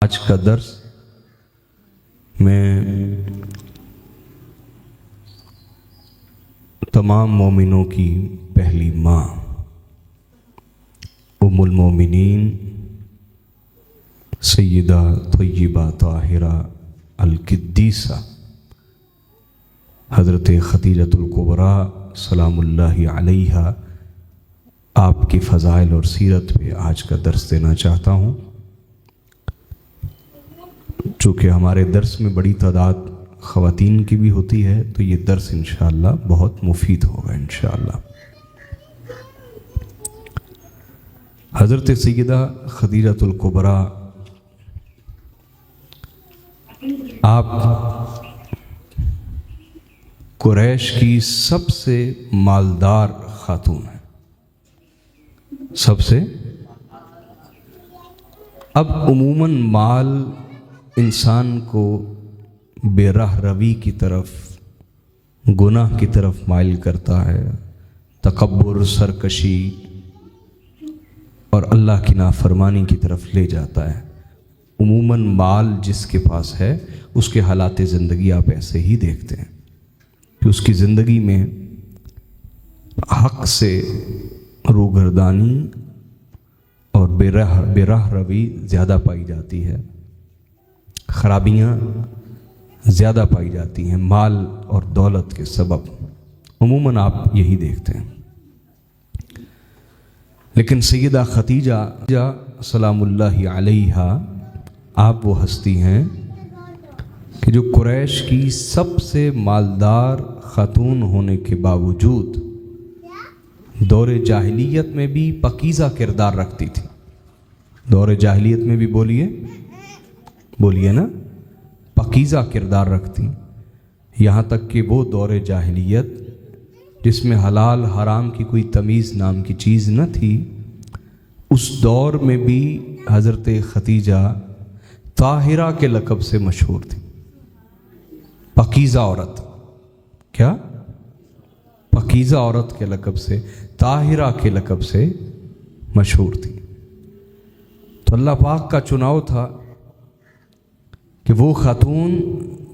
آج کا درس میں تمام مومنوں کی پہلی ماں ام المومنین سیدہ طیبہ طاہرہ القدیسہ حضرت خدیجۃ الکبریٰ سلام اللہ علیہا آپ کی فضائل اور سیرت پہ آج کا درس دینا چاہتا ہوں۔ چونکہ ہمارے درس میں بڑی تعداد خواتین کی بھی ہوتی ہے تو یہ درس انشاءاللہ بہت مفید ہوگا انشاءاللہ۔ حضرت سیدہ خدیجۃ الکبریٰ آپ قریش کی سب سے مالدار خاتون ہیں، سب سے۔ اب عموماً مال انسان کو بے راہ روی کی طرف، گناہ کی طرف مائل کرتا ہے، تکبر، سرکشی اور اللہ کی نافرمانی کی طرف لے جاتا ہے۔ عموماً مال جس کے پاس ہے اس کے حالات زندگی آپ ایسے ہی دیکھتے ہیں کہ اس کی زندگی میں حق سے روگردانی اور بے راہ روی زیادہ پائی جاتی ہے، خرابیاں زیادہ پائی جاتی ہیں مال اور دولت کے سبب۔ عموماً آپ یہی دیکھتے ہیں۔ لیکن سیدہ خدیجہ سلام اللہ علیہا آپ وہ ہستی ہیں کہ جو قریش کی سب سے مالدار خاتون ہونے کے باوجود دور جاہلیت میں بھی پاکیزہ کردار رکھتی تھی۔ دور جاہلیت میں بھی بولیے نا، پاکیزہ کردار رکھتی، یہاں تک کہ وہ دور جاہلیت جس میں حلال حرام کی کوئی تمیز نام کی چیز نہ تھی، اس دور میں بھی حضرت خدیجہ طاہرہ کے لقب سے مشہور تھی۔ پاکیزہ عورت، کیا؟ پاکیزہ عورت کے لقب سے، طاہرہ کے لقب سے مشہور تھی۔ تو اللہ پاک کا چناؤ تھا کہ وہ خاتون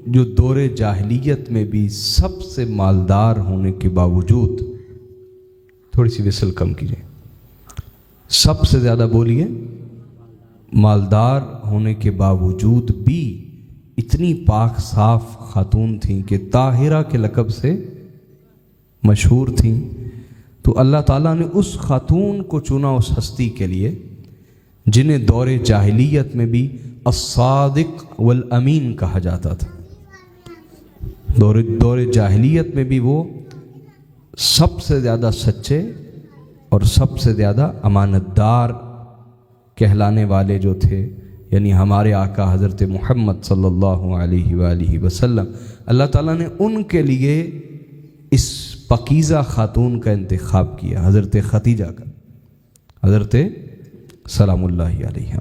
جو دور جاہلیت میں بھی سب سے مالدار ہونے کے باوجود، تھوڑی سی وسل کم کیجیے، سب سے زیادہ بولیے، مالدار ہونے کے باوجود بھی اتنی پاک صاف خاتون تھیں کہ طاہرہ کے لقب سے مشہور تھیں۔ تو اللہ تعالیٰ نے اس خاتون کو چنا اس ہستی کے لیے جنہیں دور جاہلیت میں بھی الصادق والامین کہا جاتا تھا۔ دور جاہلیت میں بھی وہ سب سے زیادہ سچے اور سب سے زیادہ امانت دار کہلانے والے جو تھے، یعنی ہمارے آقا حضرت محمد صلی اللہ علیہ وآلہ وسلم، اللہ تعالیٰ نے ان کے لیے اس پاکیزہ خاتون کا انتخاب کیا، حضرت خدیجہ کا، حضرت سلام اللہ علیہ۔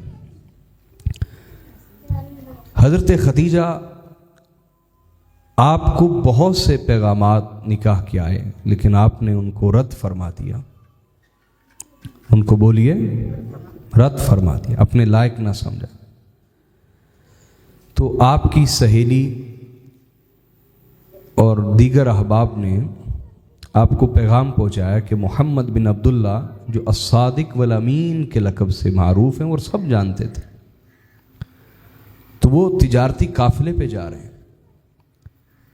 حضرت خدیجہ آپ کو بہت سے پیغامات نکاح کے آئے لیکن آپ نے ان کو رد فرما دیا، ان کو بولیے رد فرما دیا، اپنے لائق نہ سمجھا۔ تو آپ کی سہیلی اور دیگر احباب نے آپ کو پیغام پہنچایا کہ محمد بن عبداللہ جو الصادق والامین کے لقب سے معروف ہیں، وہ سب جانتے تھے، تو وہ تجارتی قافلے پہ جا رہے ہیں۔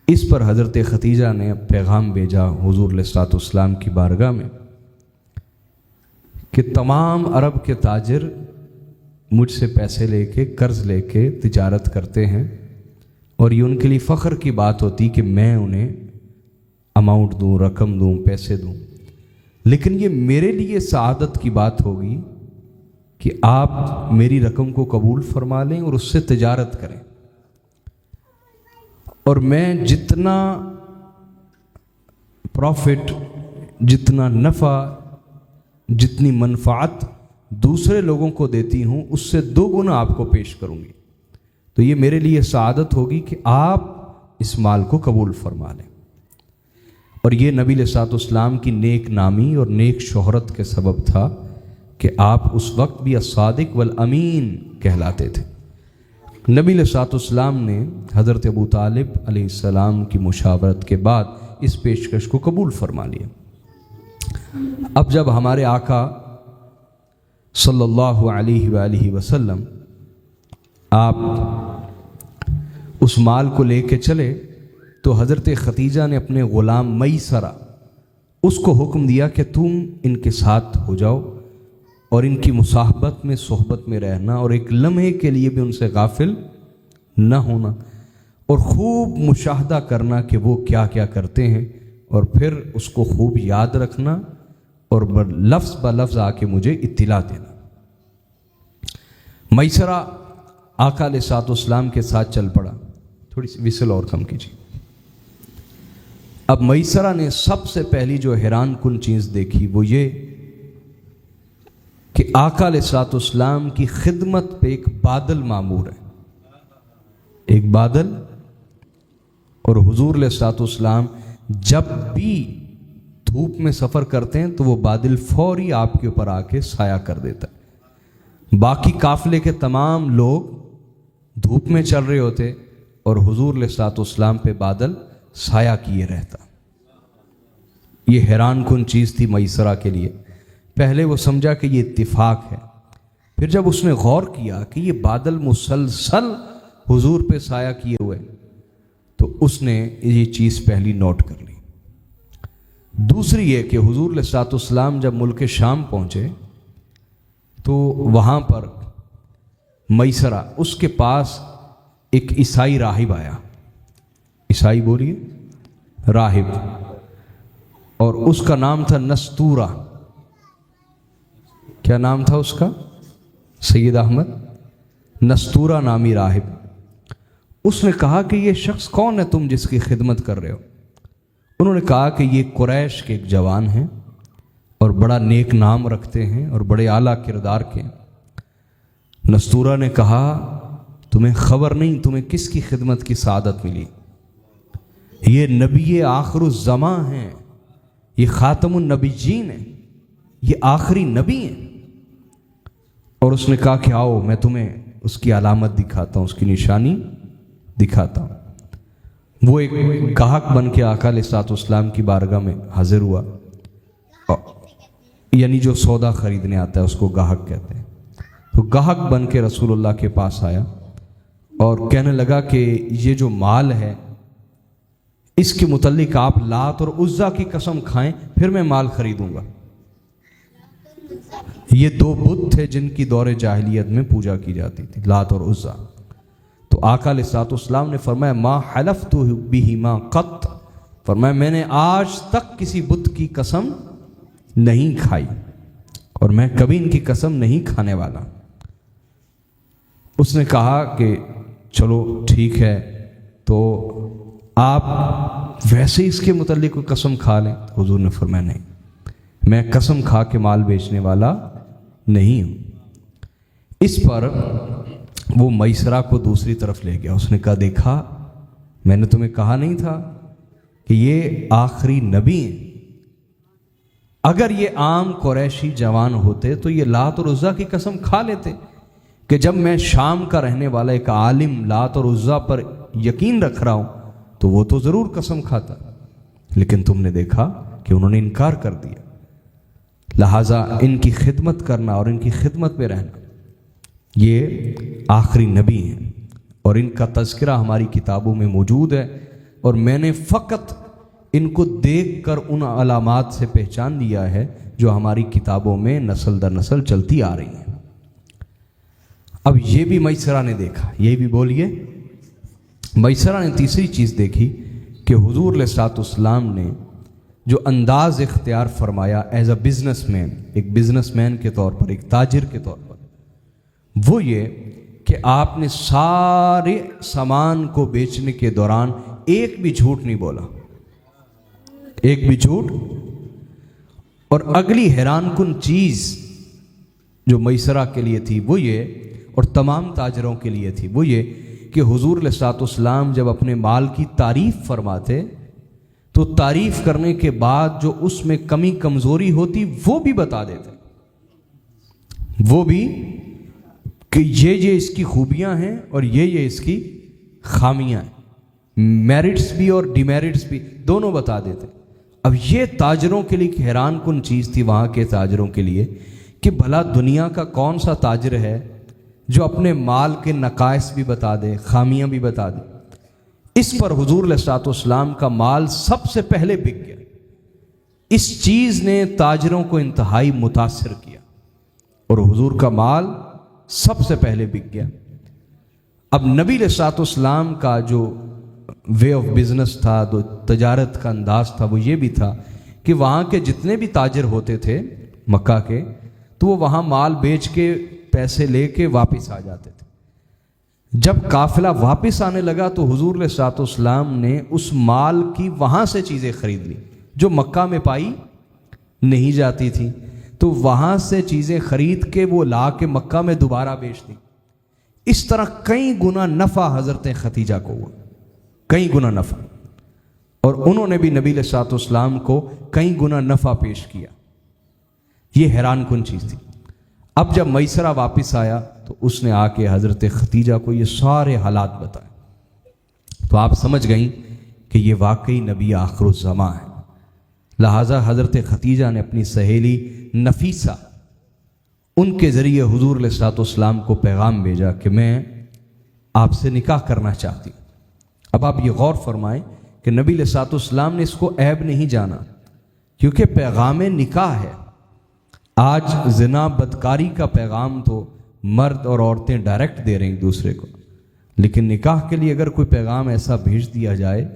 اس پر حضرت خدیجہ نے پیغام بھیجا حضور علیہ الصلوۃ والسلام کی بارگاہ میں کہ تمام عرب کے تاجر مجھ سے پیسے لے کے، قرض لے کے تجارت کرتے ہیں، اور یہ ان کے لیے فخر کی بات ہوتی کہ میں انہیں اماؤنٹ دوں، رقم دوں، پیسے دوں، لیکن یہ میرے لیے سعادت کی بات ہوگی کہ آپ میری رقم کو قبول فرما لیں اور اس سے تجارت کریں، اور میں جتنا پروفٹ، جتنا نفع، جتنی منفعت دوسرے لوگوں کو دیتی ہوں اس سے 2 گنا آپ کو پیش کروں گی، تو یہ میرے لیے سعادت ہوگی کہ آپ اس مال کو قبول فرما لیں۔ اور یہ نبی علیہ الصلوۃ والسلام کی نیک نامی اور نیک شہرت کے سبب تھا کہ آپ اس وقت بھی الصادق والامین کہلاتے تھے۔ نبی علیہ السلام نے حضرت ابو طالب علیہ السلام کی مشاورت کے بعد اس پیشکش کو قبول فرما لیا۔ اب جب ہمارے آقا صلی اللہ علیہ وآلہ وسلم آپ اس مال کو لے کے چلے تو حضرت خدیجہ نے اپنے غلام میسرہ اس کو حکم دیا کہ تم ان کے ساتھ ہو جاؤ اور ان کی مصاحبت میں صحبت میں رہنا اور ایک لمحے کے لیے بھی ان سے غافل نہ ہونا اور خوب مشاہدہ کرنا کہ وہ کیا کیا کرتے ہیں اور پھر اس کو خوب یاد رکھنا اور لفظ بلفظ آ کے مجھے اطلاع دینا۔ میسرہ آقا علیہ الصلوۃ والسلام کے ساتھ چل پڑا۔ تھوڑی سی وصل اور کم کیجیے۔ اب میسرہ نے سب سے پہلی جو حیران کن چیز دیکھی وہ یہ کہ آقا علیہ الصلوۃ والسلام کی خدمت پہ ایک بادل معمور ہے، ایک بادل، اور حضور علیہ الصلوۃ والسلام جب بھی دھوپ میں سفر کرتے ہیں تو وہ بادل فوری آپ کے اوپر آ کے سایہ کر دیتا ہے۔ باقی قافلے کے تمام لوگ دھوپ میں چل رہے ہوتے اور حضور علیہ الصلوۃ والسلام پہ بادل سایہ کیے رہتا۔ یہ حیران کن چیز تھی میسرہ کے لیے۔ پہلے وہ سمجھا کہ یہ اتفاق ہے، پھر جب اس نے غور کیا کہ یہ بادل مسلسل حضور پہ سایہ کیے ہوئے تو اس نے یہ چیز پہلی نوٹ کر لی۔ دوسری یہ کہ حضور علیہ الصلوۃ والسلام جب ملک شام پہنچے تو وہاں پر میسرہ اس کے پاس ایک عیسائی راہب آیا، عیسائی بولیے راہب، اور اس کا نام تھا نستورہ۔ کیا نام تھا اس کا؟ سید احمد نستورہ نامی راہب۔ اس نے کہا کہ یہ شخص کون ہے تم جس کی خدمت کر رہے ہو؟ انہوں نے کہا کہ یہ قریش کے ایک جوان ہیں اور بڑا نیک نام رکھتے ہیں اور بڑے اعلیٰ کردار کے ہیں۔ نستورہ نے کہا تمہیں خبر نہیں تمہیں کس کی خدمت کی سعادت ملی؟ یہ نبی آخر الزماں ہیں، یہ خاتم النبیین ہیں، یہ آخری نبی ہیں۔ اور اس نے کہا کہ آؤ میں تمہیں اس کی علامت دکھاتا ہوں، اس کی نشانی دکھاتا ہوں۔ وہ ایک گاہک بن کے آقا علیہ الصلوۃ والسلام کی بارگاہ میں حاضر ہوا، یعنی جو سودا خریدنے آتا ہے اس کو گاہک کہتے ہیں۔ تو گاہک بن کے رسول اللہ کے پاس آیا اور کہنے لگا کہ یہ جو مال ہے اس کے متعلق آپ لات اور عزا کی قسم کھائیں پھر میں مال خریدوں گا۔ یہ دو بت تھے جن کی دور جاہلیت میں پوجا کی جاتی تھی، لات اور عزا۔ تو آقا علیہ الصلوۃ والسلام نے فرمایا ما حلفت بہما قط، فرمایا میں نے آج تک کسی بت کی قسم نہیں کھائی اور میں کبھی ان کی قسم نہیں کھانے والا۔ اس نے کہا کہ چلو ٹھیک ہے تو آپ ویسے اس کے متعلق کوئی قسم کھا لیں۔ حضور نے فرمایا نہیں، میں قسم کھا کے مال بیچنے والا نہیں ہوں۔ اس پر وہ میسرہ کو دوسری طرف لے گیا۔ اس نے کہا دیکھا میں نے تمہیں کہا نہیں تھا کہ یہ آخری نبی ہیں؟ اگر یہ عام قریشی جوان ہوتے تو یہ لات اور عزا کی قسم کھا لیتے کہ جب میں شام کا رہنے والا ایک عالم لات اور عزا پر یقین رکھ رہا ہوں تو وہ تو ضرور قسم کھاتا، لیکن تم نے دیکھا کہ انہوں نے انکار کر دیا۔ لہٰذا ان کی خدمت کرنا اور ان کی خدمت میں رہنا، یہ آخری نبی ہیں اور ان کا تذکرہ ہماری کتابوں میں موجود ہے، اور میں نے فقط ان کو دیکھ کر ان علامات سے پہچان لیا ہے جو ہماری کتابوں میں نسل در نسل چلتی آ رہی ہیں۔ اب یہ بھی میسرہ نے دیکھا، یہ بھی بولیے۔ میسرہ نے تیسری چیز دیکھی کہ حضور علیہ الصلوۃ والسلام نے جو انداز اختیار فرمایا ایز اے بزنس مین، ایک بزنس مین کے طور پر، ایک تاجر کے طور پر، وہ یہ کہ آپ نے سارے سامان کو بیچنے کے دوران ایک بھی جھوٹ نہیں بولا، ایک بھی جھوٹ۔ اور اگلی حیران کن چیز جو میسرہ کے لیے تھی وہ یہ، اور تمام تاجروں کے لیے تھی وہ یہ کہ حضور علیہ الصلوۃ والسلام جب اپنے مال کی تعریف فرماتے تو تعریف کرنے کے بعد جو اس میں کمی کمزوری ہوتی وہ بھی بتا دیتے، وہ بھی کہ یہ اس کی خوبیاں ہیں اور یہ اس کی خامیاں ہیں، میرٹس بھی اور ڈیمیرٹس بھی دونوں بتا دیتے۔ اب یہ تاجروں کے لیے ایک حیران کن چیز تھی وہاں کے تاجروں کے لیے کہ بھلا دنیا کا کون سا تاجر ہے جو اپنے مال کے نقائص بھی بتا دے، خامیاں بھی بتا دے۔ اس پر حضور علیہ الصلوۃ والسلام کا مال سب سے پہلے بک گیا۔ اس چیز نے تاجروں کو انتہائی متاثر کیا اور حضور کا مال سب سے پہلے بک گیا۔ اب نبی علیہ الصلوۃ والسلام کا جو وے آف بزنس تھا، جو تجارت کا انداز تھا، وہ یہ بھی تھا کہ وہاں کے جتنے بھی تاجر ہوتے تھے مکہ کے، تو وہ وہاں مال بیچ کے پیسے لے کے واپس آ جاتے تھے۔ جب قافلہ واپس آنے لگا تو حضور علیہ الصلوۃ والسلام نے اس مال کی وہاں سے چیزیں خرید لی جو مکہ میں پائی نہیں جاتی تھی، تو وہاں سے چیزیں خرید کے وہ لا کے مکہ میں دوبارہ بیچ دی۔ اس طرح کئی گنا نفع حضرت ختیجہ کو ہوا، کئی گنا نفع، اور انہوں نے بھی نبی علیہ الصلوۃ والسلام کو کئی گنا نفع پیش کیا۔ یہ حیران کن چیز تھی۔ اب جب میسرہ واپس آیا تو اس نے آ کے حضرت ختیجہ کو یہ سارے حالات بتائے، تو آپ سمجھ گئیں کہ یہ واقعی نبی آخر الزماں ہے۔ لہٰذا حضرت ختیجہ نے اپنی سہیلی نفیسہ، ان کے ذریعے حضور علیہ الصلوۃ والسلام کو پیغام بھیجا کہ میں آپ سے نکاح کرنا چاہتی ہوں۔ اب آپ یہ غور فرمائیں کہ نبی علیہ الصلوۃ والسلام نے اس کو عیب نہیں جانا، کیونکہ پیغام نکاح ہے۔ آج زنا بدکاری کا پیغام تو مرد اور عورتیں ڈائریکٹ دے رہے ہیں ایک دوسرے کو، لیکن نکاح کے لیے اگر کوئی پیغام ایسا بھیج دیا جائے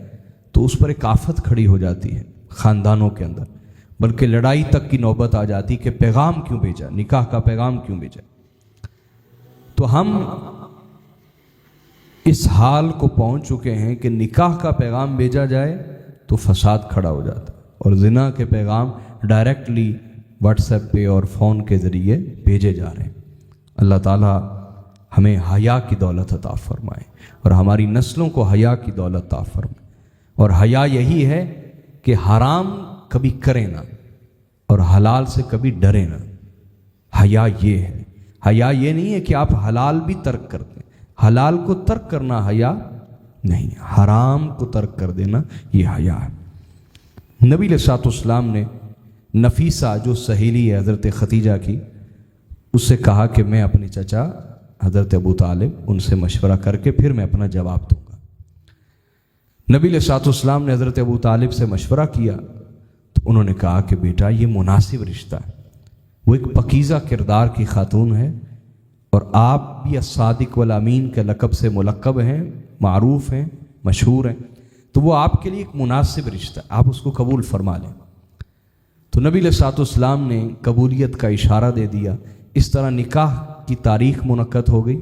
تو اس پر ایک آفت کھڑی ہو جاتی ہے خاندانوں کے اندر، بلکہ لڑائی تک کی نوبت آ جاتی کہ پیغام کیوں بھیجا، نکاح کا پیغام کیوں بھیجا۔ تو ہم اس حال کو پہنچ چکے ہیں کہ نکاح کا پیغام بھیجا جائے تو فساد کھڑا ہو جاتا، اور زنا کے پیغام ڈائریکٹلی واٹس ایپ پہ اور فون کے ذریعے بھیجے جا رہے ہیں۔ اللہ تعالیٰ ہمیں حیا کی دولت عطا فرمائے اور ہماری نسلوں کو حیا کی دولت عطا فرمائے۔ اور حیا یہی ہے کہ حرام کبھی کرے نہ اور حلال سے کبھی ڈرے نہ۔ حیا یہ ہے، حیا یہ نہیں ہے کہ آپ حلال بھی ترک کر دیں، حلال کو ترک کرنا حیا نہیں، حرام کو ترک کر دینا یہ حیا ہے۔ نبی علیہ الصلوۃ والسلام نے نفیسہ جو سہیلی ہے حضرت ختیجہ کی، اس سے کہا کہ میں اپنے چچا حضرت ابو طالب ان سے مشورہ کر کے پھر میں اپنا جواب دوں گا۔ نبی علیہ الصلوۃ والسلام نے حضرت ابو طالب سے مشورہ کیا تو انہوں نے کہا کہ بیٹا یہ مناسب رشتہ ہے، وہ ایک پکیزہ کردار کی خاتون ہے، اور آپ بھی الصادق والامین کے لقب سے ملقب ہیں، معروف ہیں، مشہور ہیں، تو وہ آپ کے لیے ایک مناسب رشتہ ہے، آپ اس کو قبول فرما لیں۔ تو نبی علیہ الصلوۃ والسلام نے قبولیت کا اشارہ دے دیا۔ اس طرح نکاح کی تاریخ منعقد ہو گئی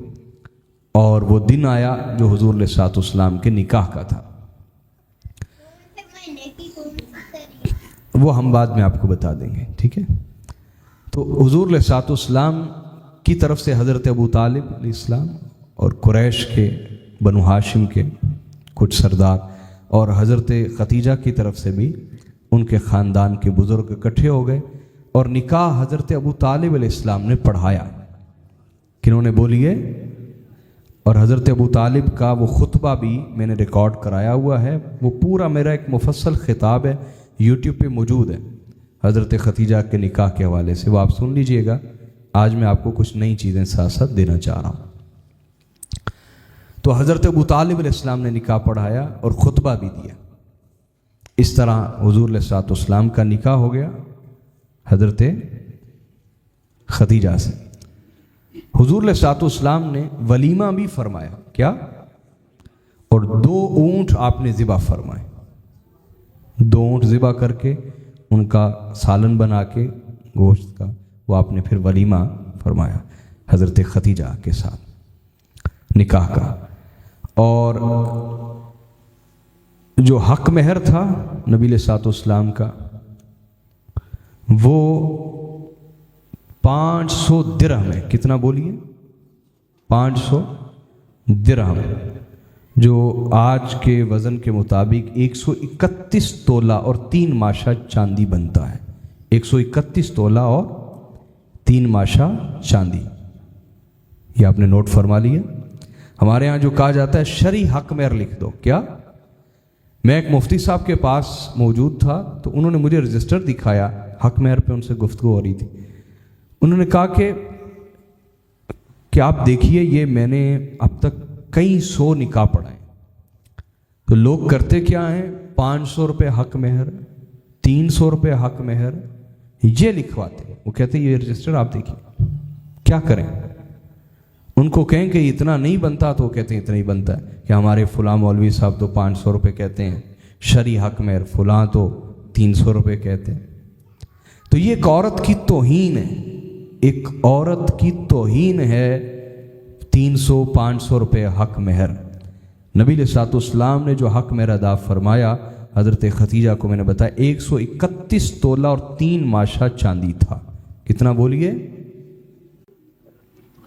اور وہ دن آیا جو حضور علیہ الصلوۃ والسلام کے نکاح کا تھا۔ وہ ہم بعد میں آپ کو بتا دیں گے، ٹھیک ہے۔ تو حضور علیہ الصلوۃ والسلام کی طرف سے حضرت ابو طالب علیہ السلام اور قریش کے بنو ہاشم کے کچھ سردار اور حضرت ختیجہ کی طرف سے بھی ان کے خاندان کے بزرگ اکٹھے ہو گئے، اور نکاح حضرت ابو طالب علیہ السلام نے پڑھایا۔ کنہوں نے بولیے؟ اور حضرت ابو طالب کا وہ خطبہ بھی میں نے ریکارڈ کرایا ہوا ہے، وہ پورا میرا ایک مفصل خطاب ہے، یوٹیوب پہ موجود ہے حضرت ختیجہ کے نکاح کے حوالے سے، وہ آپ سن لیجئے گا۔ آج میں آپ کو کچھ نئی چیزیں ساتھ ساتھ دینا چاہ رہا ہوں۔ تو حضرت ابو طالب علیہ السلام نے نکاح پڑھایا اور خطبہ بھی دیا۔ اس طرح حضور علیہ الصلوۃ والسلام کا نکاح ہو گیا حضرت ختیجہ سے۔ حضور علیہ الصلوۃ والسلام نے ولیمہ بھی فرمایا، کیا؟ اور 2 اونٹ آپ نے ذبح فرمائے، 2 اونٹ ذبح کر کے ان کا سالن بنا کے گوشت کا، وہ آپ نے پھر ولیمہ فرمایا حضرت ختیجہ کے ساتھ نکاح کا۔ اور جو حق مہر تھا نبی علیہ الصلوۃ والسلام کا، وہ 500 درہم ہے۔ کتنا بولیے؟ 500 درہم، جو آج کے وزن کے مطابق 131 تولہ اور 3 ماشا چاندی بنتا ہے۔ 131 تولہ اور 3 ماشا چاندی، یہ آپ نے نوٹ فرما لیا. ہمارے ہاں جو کہا جاتا ہے شرعی حق مہر لکھ دو. کیا؟ میں ایک مفتی صاحب کے پاس موجود تھا تو انہوں نے مجھے رجسٹر دکھایا، حق مہر پہ ان سے گفتگو ہو رہی تھی. انہوں نے کہا کہ آپ دیکھیے یہ میں نے اب تک کئی 100 نکاح پڑھائے، تو لوگ کرتے کیا ہیں، 500 روپے حق مہر، 300 روپے حق مہر یہ لکھواتے ہیں. وہ کہتے ہیں یہ رجسٹر آپ دیکھیے. کیا کریں؟ ان کو کہیں کہ اتنا نہیں بنتا تو وہ کہتے ہیں اتنا ہی بنتا ہے. کہ ہمارے فلاں مولوی صاحب تو 500 روپے کہتے ہیں، شرعی حق مہر فلاں تو 300 روپے کہتے ہیں. تو یہ ایک عورت کی توہین ہے، ایک عورت کی توہین ہے 300-500 روپے حق مہر. نبی علیہ الصلوۃ والسلام نے جو حق مہر ادا فرمایا حضرت ختیجہ کو میں نے بتایا 131 تولہ اور 3 ماشا چاندی تھا. کتنا بولیے؟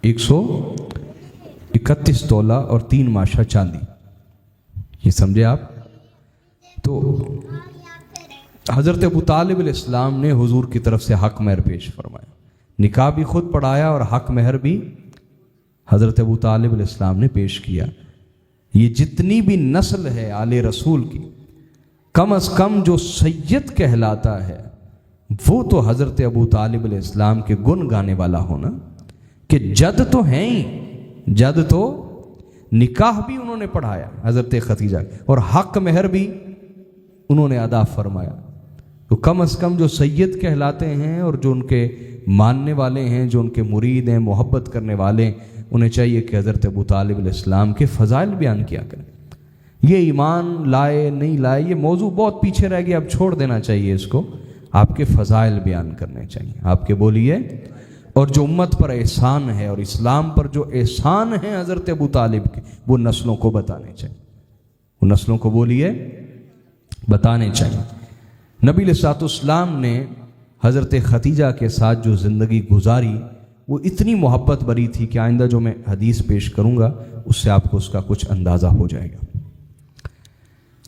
131 تولہ اور 3 ماشا چاندی. یہ سمجھے آپ؟ تو حضرت ابو طالب علیہ السلام نے حضور کی طرف سے حق مہر پیش فرمایا، نکاح بھی خود پڑھایا اور حق مہر بھی حضرت ابو طالب علیہ السلام نے پیش کیا. یہ جتنی بھی نسل ہے آل رسول کی، کم از کم جو سید کہلاتا ہے وہ تو حضرت ابو طالب علیہ السلام کے گن گانے والا ہونا، کہ جد تو ہیں ہی، جد تو نکاح بھی انہوں نے پڑھایا حضرت ختیجہ اور حق مہر بھی انہوں نے ادا فرمایا. تو کم از کم جو سید کہلاتے ہیں اور جو ان کے ماننے والے ہیں، جو ان کے مرید ہیں، محبت کرنے والے ہیں، انہیں چاہیے کہ حضرت ابو طالب علیہ السلام کے فضائل بیان کیا کریں. یہ ایمان لائے نہیں لائے یہ موضوع بہت پیچھے رہ گیا، اب چھوڑ دینا چاہیے اس کو. آپ کے فضائل بیان کرنے چاہیے، آپ کے بولیے. اور جو امت پر احسان ہے اور اسلام پر جو احسان ہے حضرت ابو طالب کے، وہ نسلوں کو بتانے چاہیے، وہ نسلوں کو بولیے بتانے چاہیے. نبی علیہ الصلوۃ والسلام نے حضرت ختیجہ کے ساتھ جو زندگی گزاری وہ اتنی محبت بری تھی کہ آئندہ جو میں حدیث پیش کروں گا اس سے آپ کو اس کا کچھ اندازہ ہو جائے گا.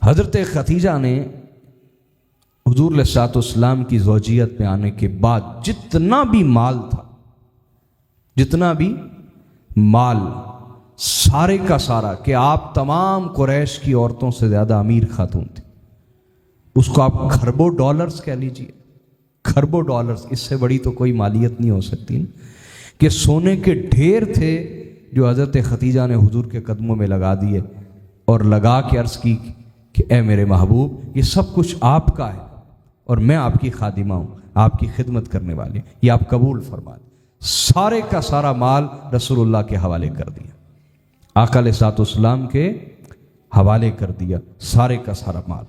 حضرت ختیجہ نے حضور علیہ الصلوۃ والسلام کی زوجیت میں آنے کے بعد جتنا بھی مال تھا، جتنا بھی مال، سارے کا سارا، کہ آپ تمام قریش کی عورتوں سے زیادہ امیر خاتون تھی. اس کو آپ کھربوں ڈالرز کہہ لیجئے، کھربوں ڈالرز، اس سے بڑی تو کوئی مالیت نہیں ہو سکتی. کہ سونے کے ڈھیر تھے جو حضرت ختیجہ نے حضور کے قدموں میں لگا دیے اور لگا کے عرض کی کہ اے میرے محبوب یہ سب کچھ آپ کا ہے اور میں آپ کی خادمہ ہوں، آپ کی خدمت کرنے والی، یہ آپ قبول فرما دیں. سارے کا سارا مال رسول اللہ کے حوالے کر دیا، آقا علیہ الصلوۃ والسلام کے حوالے کر دیا سارے کا سارا مال.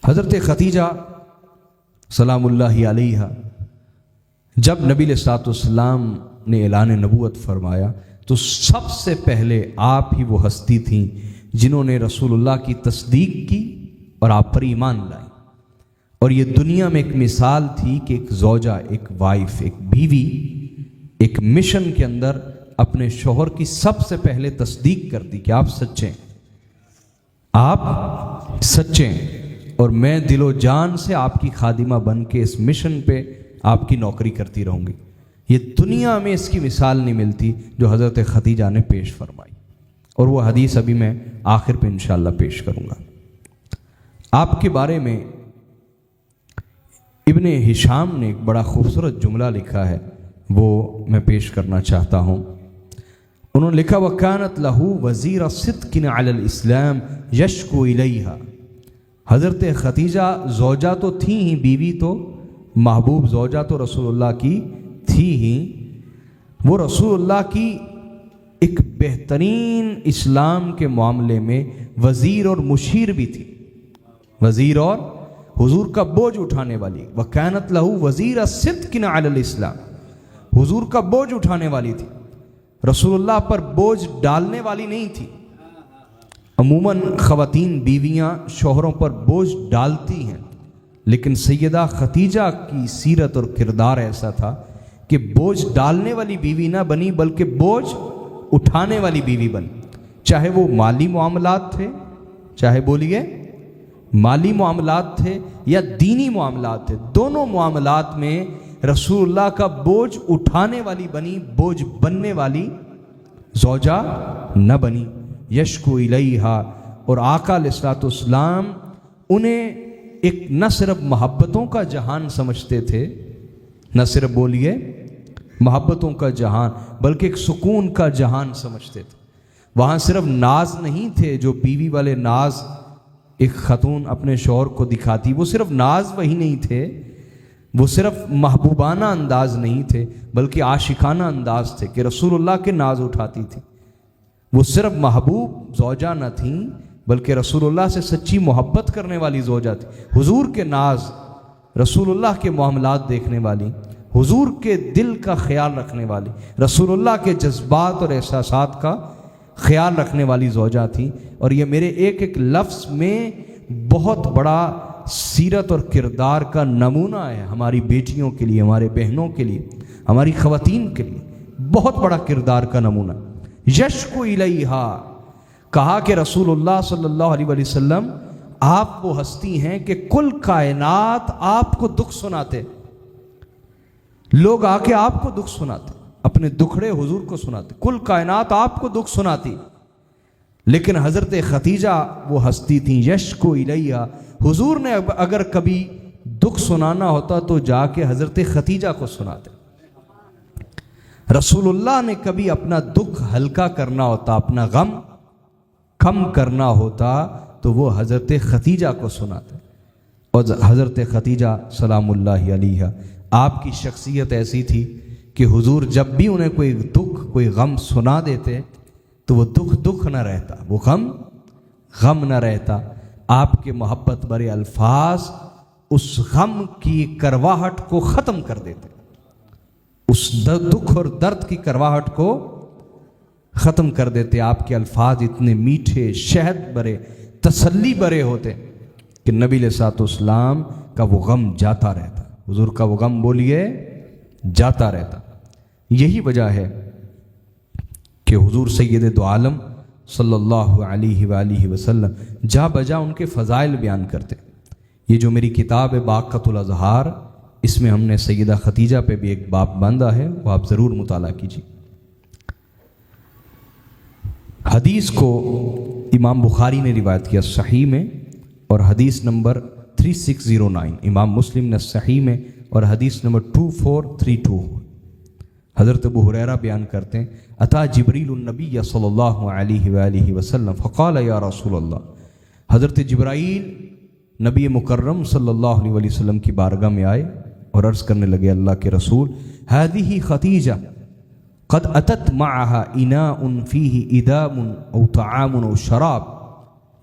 حضرت ختیجہ سلام اللہ علیہا جب نبی علیہ الصلوۃ والسلام نے اعلان نبوت فرمایا تو سب سے پہلے آپ ہی وہ ہستی تھیں جنہوں نے رسول اللہ کی تصدیق کی اور آپ پر ایمان لائی. اور یہ دنیا میں ایک مثال تھی کہ ایک زوجہ، ایک وائف، ایک بیوی ایک مشن کے اندر اپنے شوہر کی سب سے پہلے تصدیق کرتی کہ آپ سچے ہیں، آپ سچے ہیں اور میں دل و جان سے آپ کی خادمہ بن کے اس مشن پہ آپ کی نوکری کرتی رہوں گی. یہ دنیا میں اس کی مثال نہیں ملتی جو حضرت ختیجہ نے پیش فرمائی، اور وہ حدیث ابھی میں آخر پہ انشاءاللہ پیش کروں گا. آپ کے بارے میں ابن ہشام نے ایک بڑا خوبصورت جملہ لکھا ہے، وہ میں پیش کرنا چاہتا ہوں. انہوں نے لکھا وَكَانَتْ لَهُ وَزِيرَ صِدْقٍ عَلَى الْإِسْلَامِ يَشْكُو إِلَيْهَا. حضرت ختیجہ زوجہ تو تھی ہی، بیوی تو، محبوب زوجہ تو رسول اللہ کی تھی ہی، وہ رسول اللہ کی ایک بہترین اسلام کے معاملے میں وزیر اور مشیر بھی تھی، وزیر اور حضور کا بوجھ اٹھانے والی. وَكَانَتْ لَهُ وَزِيرَ صِدْقٍ عَلَى الْإِسْلَامِ، حضور کا بوجھ اٹھانے والی تھی، رسول اللہ پر بوجھ ڈالنے والی نہیں تھی. عموماً خواتین بیویاں شوہروں پر بوجھ ڈالتی ہیں، لیکن سیدہ ختیجہ کی سیرت اور کردار ایسا تھا کہ بوجھ ڈالنے والی بیوی نہ بنی بلکہ بوجھ اٹھانے والی بیوی بنی. چاہے وہ مالی معاملات تھے، چاہے بولیے مالی معاملات تھے یا دینی معاملات تھے، دونوں معاملات میں رسول اللہ کا بوجھ اٹھانے والی بنی، بوجھ بننے والی زوجہ نہ بنی۔ یشکو الیہا، اور آقا علیہ الصلوۃ والسلام انہیں ایک نہ صرف محبتوں کا جہان سمجھتے تھے، نہ صرف بولیے محبتوں کا جہان، بلکہ ایک سکون کا جہان سمجھتے تھے۔ وہاں صرف ناز نہیں تھے، جو بیوی والے ناز ایک خاتون اپنے شوہر کو دکھاتی، وہ صرف ناز وہی نہیں تھے، وہ صرف محبوبانہ انداز نہیں تھے، بلکہ عاشقانہ انداز تھے کہ رسول اللہ کے ناز اٹھاتی تھی۔ وہ صرف محبوب زوجہ نہ تھیں، بلکہ رسول اللہ سے سچی محبت کرنے والی زوجہ تھی۔ حضور کے ناز، رسول اللہ کے معاملات دیکھنے والی، حضور کے دل کا خیال رکھنے والی، رسول اللہ کے جذبات اور احساسات کا خیال رکھنے والی زوجہ تھی۔ اور یہ میرے ایک ایک لفظ میں بہت بڑا سیرت اور کردار کا نمونہ ہے ہماری بیٹیوں کے لیے، ہمارے بہنوں کے لیے، ہماری خواتین کے لیے، بہت بڑا کردار کا نمونہ۔ یشکو الیہا، کہا کہ رسول اللہ صلی اللہ علیہ وسلم آپ وہ ہستی ہیں کہ کل کائنات آپ کو دکھ سناتے، لوگ آ کے آپ کو دکھ سناتے، اپنے دکھڑے حضور کو سناتے، کل کائنات آپ کو دکھ سناتی، لیکن حضرت خدیجہ وہ ہستی تھیں یشکو الیہا، حضور نے اگر کبھی دکھ سنانا ہوتا تو جا کے حضرت خدیجہ کو سناتے، رسول اللہ نے کبھی اپنا دکھ ہلکا کرنا ہوتا، اپنا غم کم کرنا ہوتا تو وہ حضرت خدیجہ کو سناتے۔ اور حضرت خدیجہ سلام اللہ علیہ، آپ کی شخصیت ایسی تھی کہ حضور جب بھی انہیں کوئی دکھ کوئی غم سنا دیتے تو وہ دکھ نہ رہتا، وہ غم نہ رہتا، آپ کے محبت بھرے الفاظ اس غم کی کرواہٹ کو ختم کر دیتے، اس دکھ اور درد کی کرواہٹ کو ختم کر دیتے۔ آپ کے الفاظ اتنے میٹھے، شہد بھرے، تسلی بھرے ہوتے کہ نبی علیہ الصلوۃ والسلام کا وہ غم جاتا رہتا، حضور کا وہ غم بولیے جاتا رہتا۔ یہی وجہ ہے کہ حضور سید دو عالم صلی اللہ علیہ وآلہ وسلم جا بجا ان کے فضائل بیان کرتے۔ یہ جو میری کتاب ہے باقۃ الاظہار، اس میں ہم نے سیدہ خدیجہ پہ بھی ایک باب باندھا ہے، وہ آپ ضرور مطالعہ کیجیے۔ حدیث کو امام بخاری نے روایت کیا صحیح میں، اور حدیث نمبر 3609، امام مسلم نے صحیح میں، اور حدیث نمبر 2432۔ حضرت ابو ہریرہ بیان کرتے ہیں اتا جبریل النبی صلی اللہ علیہ وآلہ وسلم فقال یا رسول اللہ، حضرت جبرائیل نبی مکرم صلی اللہ علیہ وسلم کی بارگاہ میں آئے اور عرض کرنے لگے اللہ کے رسول، هذه خدیجہ قد اتت معها اناء فیہ ادام او طعام او شراب،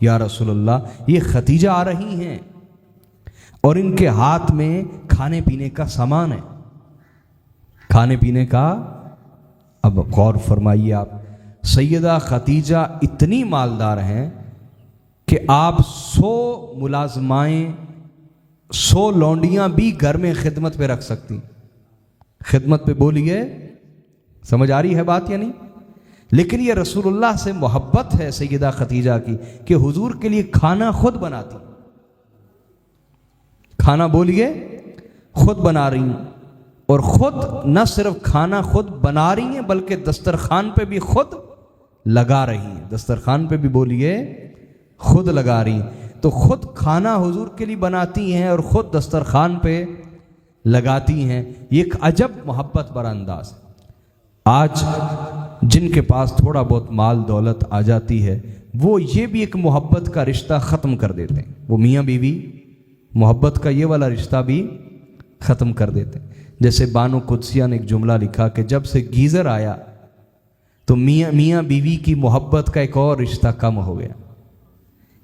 یا رسول اللہ یہ خدیجہ آ رہی ہیں اور ان کے ہاتھ میں کھانے پینے کا سامان ہے، کھانے پینے کا۔ اب غور فرمائیے آپ، سیدہ خدیجہ اتنی مالدار ہیں کہ آپ 100 ملازمائیں، 100 لونڈیاں بھی گھر میں خدمت پہ رکھ سکتی، خدمت پہ بولیے، سمجھ آ رہی ہے بات یا نہیں؟ لیکن یہ رسول اللہ سے محبت ہے سیدہ خدیجہ کی کہ حضور کے لیے کھانا خود بناتی، کھانا بولیے خود بنا رہی ہیں، اور خود نہ صرف کھانا خود بنا رہی ہیں بلکہ دسترخوان پہ بھی خود لگا رہی ہیں، دسترخوان پہ بھی بولیے خود لگا رہی ہیں، تو خود کھانا حضور کے لیے بناتی ہیں اور خود دسترخوان پہ لگاتی ہیں۔ یہ ایک عجب محبت بڑا انداز ہے۔ آج جن کے پاس تھوڑا بہت مال دولت آ جاتی ہے وہ یہ بھی ایک محبت کا رشتہ ختم کر دیتے ہیں، وہ میاں بیوی محبت کا یہ والا رشتہ بھی ختم کر دیتے ہیں۔ جیسے بانو قدسیہ نے ایک جملہ لکھا کہ جب سے گیزر آیا تو میاں بیوی کی محبت کا ایک اور رشتہ کم ہو گیا،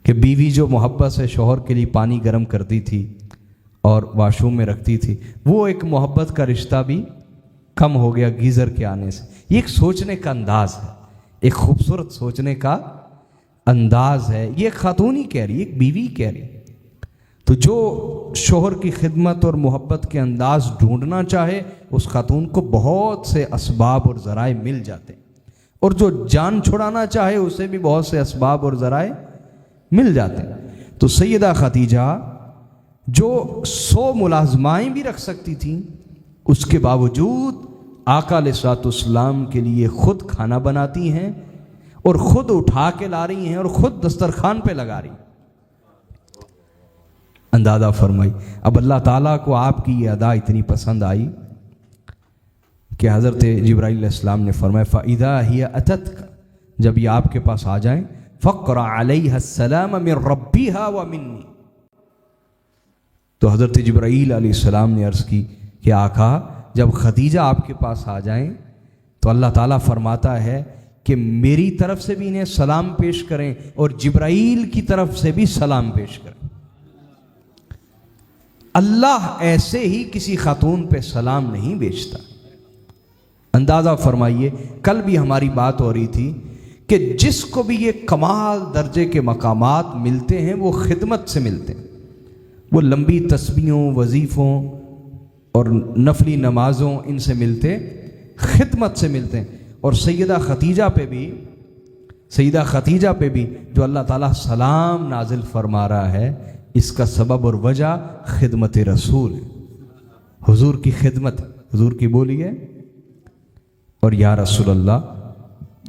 کہ بیوی جو محبت سے شوہر کے لیے پانی گرم کرتی تھی اور واش روم میں رکھتی تھی، وہ ایک محبت کا رشتہ بھی کم ہو گیا گیزر کے آنے سے۔ یہ ایک سوچنے کا انداز ہے، ایک خوبصورت سوچنے کا انداز ہے، یہ ایک خاتون ہی کہہ رہی ہے، ایک بیوی کہہ رہی ہے۔ تو جو شوہر کی خدمت اور محبت کے انداز ڈھونڈنا چاہے اس خاتون کو بہت سے اسباب اور ذرائع مل جاتے ہیں، اور جو جان چھڑانا چاہے اسے بھی بہت سے اسباب اور ذرائع مل جاتے ہیں۔ تو سیدہ خدیجہ جو 100 ملازمائیں بھی رکھ سکتی تھیں اس کے باوجود آقا علیہ الصلوۃ والسلام کے لیے خود کھانا بناتی ہیں اور خود اٹھا کے لا رہی ہیں اور خود دسترخوان پہ لگا رہی ہیں۔ اندازہ فرمائی اب اللہ تعالیٰ کو آپ کی یہ ادا اتنی پسند آئی کہ حضرت جبرائیل علیہ السلام نے فرمایا فَإِذَا هِيَ أَتَتْكَ، جب یہ آپ کے پاس آ جائیں فَقْرَ عَلَيْهَا السَّلَامَ مِن رَبِّهَا وَمِنِّي، تو حضرت جبرائیل علیہ السلام نے عرض کی کہ آقا جب خدیجہ آپ کے پاس آ جائیں تو اللہ تعالیٰ فرماتا ہے کہ میری طرف سے بھی انہیں سلام پیش کریں اور جبرائیل کی طرف سے بھی سلام پیش کریں۔ اللہ ایسے ہی کسی خاتون پہ سلام نہیں بیچتا۔ اندازہ فرمائیے کل بھی ہماری بات ہو رہی تھی کہ جس کو بھی یہ کمال درجے کے مقامات ملتے ہیں وہ خدمت سے ملتے ہیں، وہ لمبی تسبیحوں وظیفوں اور نفلی نمازوں ان سے ملتے، خدمت سے ملتے ہیں۔ اور سیدہ خدیجہ پہ بھی جو اللہ تعالیٰ سلام نازل فرما رہا ہے، اس کا سبب اور وجہ خدمت رسول ہے، حضور کی خدمت، حضور کی بولیے اور یا رسول اللہ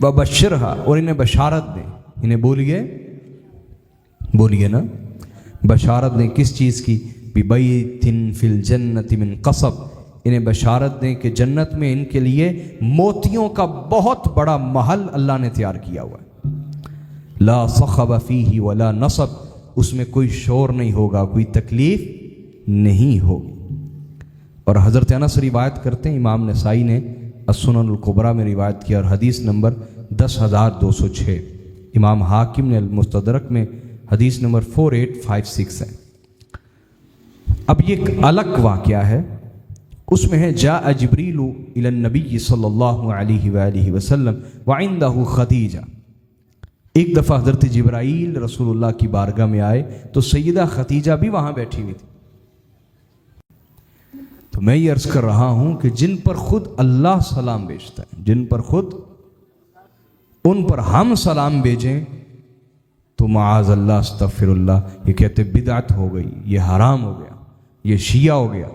وبشرھا، اور انہیں بشارت دیں، انہیں بولیے نا، بشارت دیں کس چیز کی؟ بِبَيْتٍ فِي الْجَنَّةِ مِنْ قَصَبٍ، انہیں بشارت دیں کہ جنت میں ان کے لیے موتیوں کا بہت بڑا محل اللہ نے تیار کیا ہوا ہے، لا صخب فیہ ولا نصب، اس میں کوئی شور نہیں ہوگا، کوئی تکلیف نہیں ہوگی۔ اور حضرت انس روایت کرتے ہیں، امام نسائی نے السنن الکبریٰ میں روایت کیا اور حدیث نمبر 10206، امام حاکم نے المستدرک میں حدیث نمبر 4856 ہے۔ اب یہ ایک الگ واقعہ ہے، اس میں ہے جاء جبریل الی النبی صلی اللہ علیہ وآلہ وسلم وعندہ خدیجہ، ایک دفعہ حضرت جبرائیل رسول اللہ کی بارگاہ میں آئے تو سیدہ خدیجہ بھی وہاں بیٹھی ہوئی تھی۔ تو میں یہ عرض کر رہا ہوں کہ جن پر خود اللہ سلام بھیجتا ہے، جن پر خود، ان پر ہم سلام بھیجیں تو معاذ اللہ استغفر اللہ، یہ کہتے بدعت ہو گئی، یہ حرام ہو گیا، یہ شیعہ ہو گیا،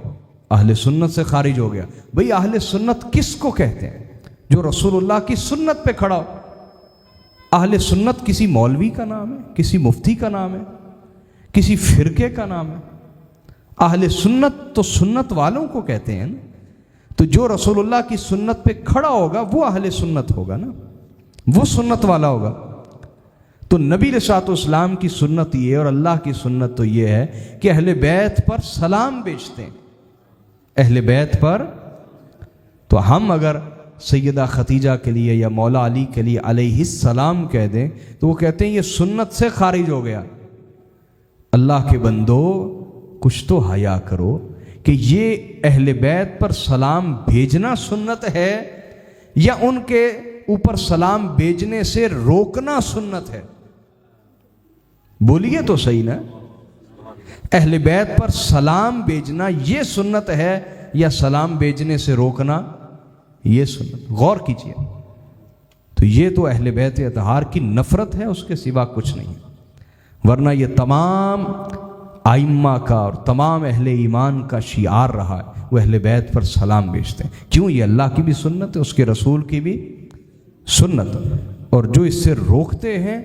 اہل سنت سے خارج ہو گیا۔ بھئی اہل سنت کس کو کہتے ہیں؟ جو رسول اللہ کی سنت پہ کھڑا ہو۔ اہل سنت کسی مولوی کا نام ہے، کسی مفتی کا نام ہے، کسی فرقے کا نام ہے؟ اہل سنت تو سنت والوں کو کہتے ہیں نا، تو جو رسول اللہ کی سنت پہ کھڑا ہوگا وہ اہل سنت ہوگا نا، وہ سنت والا ہوگا۔ تو نبی علیہ الصلوۃ والسلام کی سنت یہ اور اللہ کی سنت تو یہ ہے کہ اہل بیت پر سلام بیچتے ہیں، اہل بیت پر۔ تو ہم اگر سیدہ خدیجہ کے لیے یا مولا علی کے لیے علیہ السلام کہہ دیں تو وہ کہتے ہیں یہ سنت سے خارج ہو گیا۔ اللہ کے بندو کچھ تو حیا کرو کہ یہ اہل بیت پر سلام بھیجنا سنت ہے یا ان کے اوپر سلام بھیجنے سے روکنا سنت ہے؟ بولیے تو صحیح نا، اہل بیت پر سلام بھیجنا یہ سنت ہے یا سلام بھیجنے سے روکنا یہ سنت؟ غور کیجیے۔ تو یہ تو اہل بیت اطہار کی نفرت ہے، اس کے سوا کچھ نہیں ہے، ورنہ یہ تمام ائمہ کا اور تمام اہل ایمان کا شعار رہا ہے، وہ اہل بیت پر سلام بھیجتے ہیں۔ کیوں؟ یہ اللہ کی بھی سنت ہے، اس کے رسول کی بھی سنت، اور جو اس سے روکتے ہیں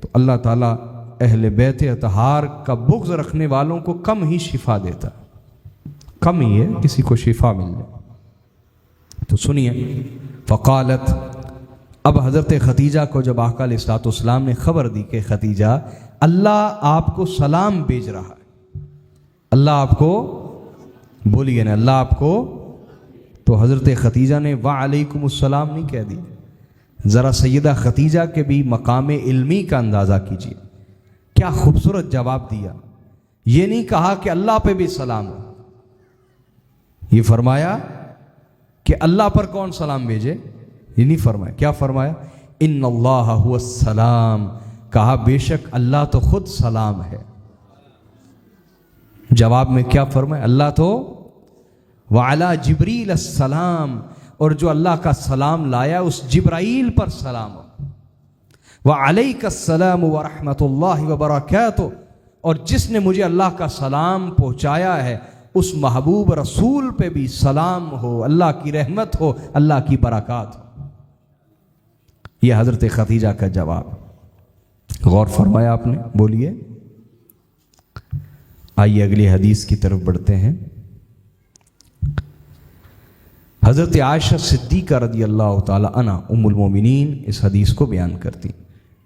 تو اللہ تعالیٰ اہل بیت اطہار کا بغض رکھنے والوں کو کم ہی شفا دیتا ہے، کم ہی ہے کسی کو شفا مل جائے۔ تو سنیے، فقالت، اب حضرت خدیجہ کو جب آقا علیہ الصلوۃ والسلام نے خبر دی کہ خدیجہ اللہ آپ کو سلام بھیج رہا ہے، اللہ آپ کو، بولیے نا اللہ آپ کو، تو حضرت خدیجہ نے وعلیکم السلام نہیں کہہ دی۔ ذرا سیدہ خدیجہ کے بھی مقام علمی کا اندازہ کیجیے، کیا خوبصورت جواب دیا۔ یہ نہیں کہا کہ اللہ پہ بھی سلام ہو، یہ فرمایا کہ اللہ پر کون سلام بھیجے، یہ نہیں فرمایا۔ کیا فرمایا؟ ان اللہ هو السلام، کہا بے شک اللہ تو خود سلام ہے۔ جواب میں کیا فرمایا؟ اللہ تو وعلی جبریل السلام، اور جو اللہ کا سلام لایا اس جبرائیل پر سلام ہو، وعلیک السلام ورحمۃ اللہ وبرکاتہ، اور جس نے مجھے اللہ کا سلام پہنچایا ہے اس محبوب رسول پہ بھی سلام ہو، اللہ کی رحمت ہو، اللہ کی برکات ہو۔ یہ حضرت خدیجہ کا جواب، غور فرمایا آپ نے؟ بولیے۔ آئیے اگلی حدیث کی طرف بڑھتے ہیں۔ حضرت عائشہ صدیقہ رضی اللہ تعالی عنہ ام المومنین اس حدیث کو بیان کرتی۔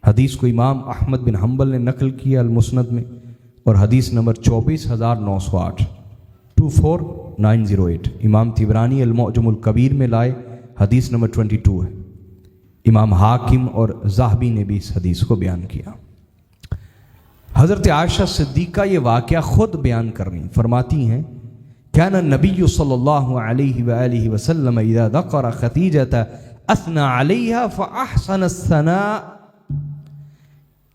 حدیث کو امام احمد بن حنبل نے نقل کیا المسند میں، اور حدیث نمبر 24908 24908 امام طبرانی المعجم الکبیر میں لائے، حدیث نمبر 22 ہے۔ امام حاکم اور ذہبی نے بھی اس حدیث کو بیان کیا۔ حضرت عائشہ صدیقہ یہ واقعہ خود بیان کر رہی، فرماتی ہیں كان النبي صلی اللہ علیہ وآلہ وسلم اذا ذکر خدیجہ اثنى علیہا فاحسن الثناء،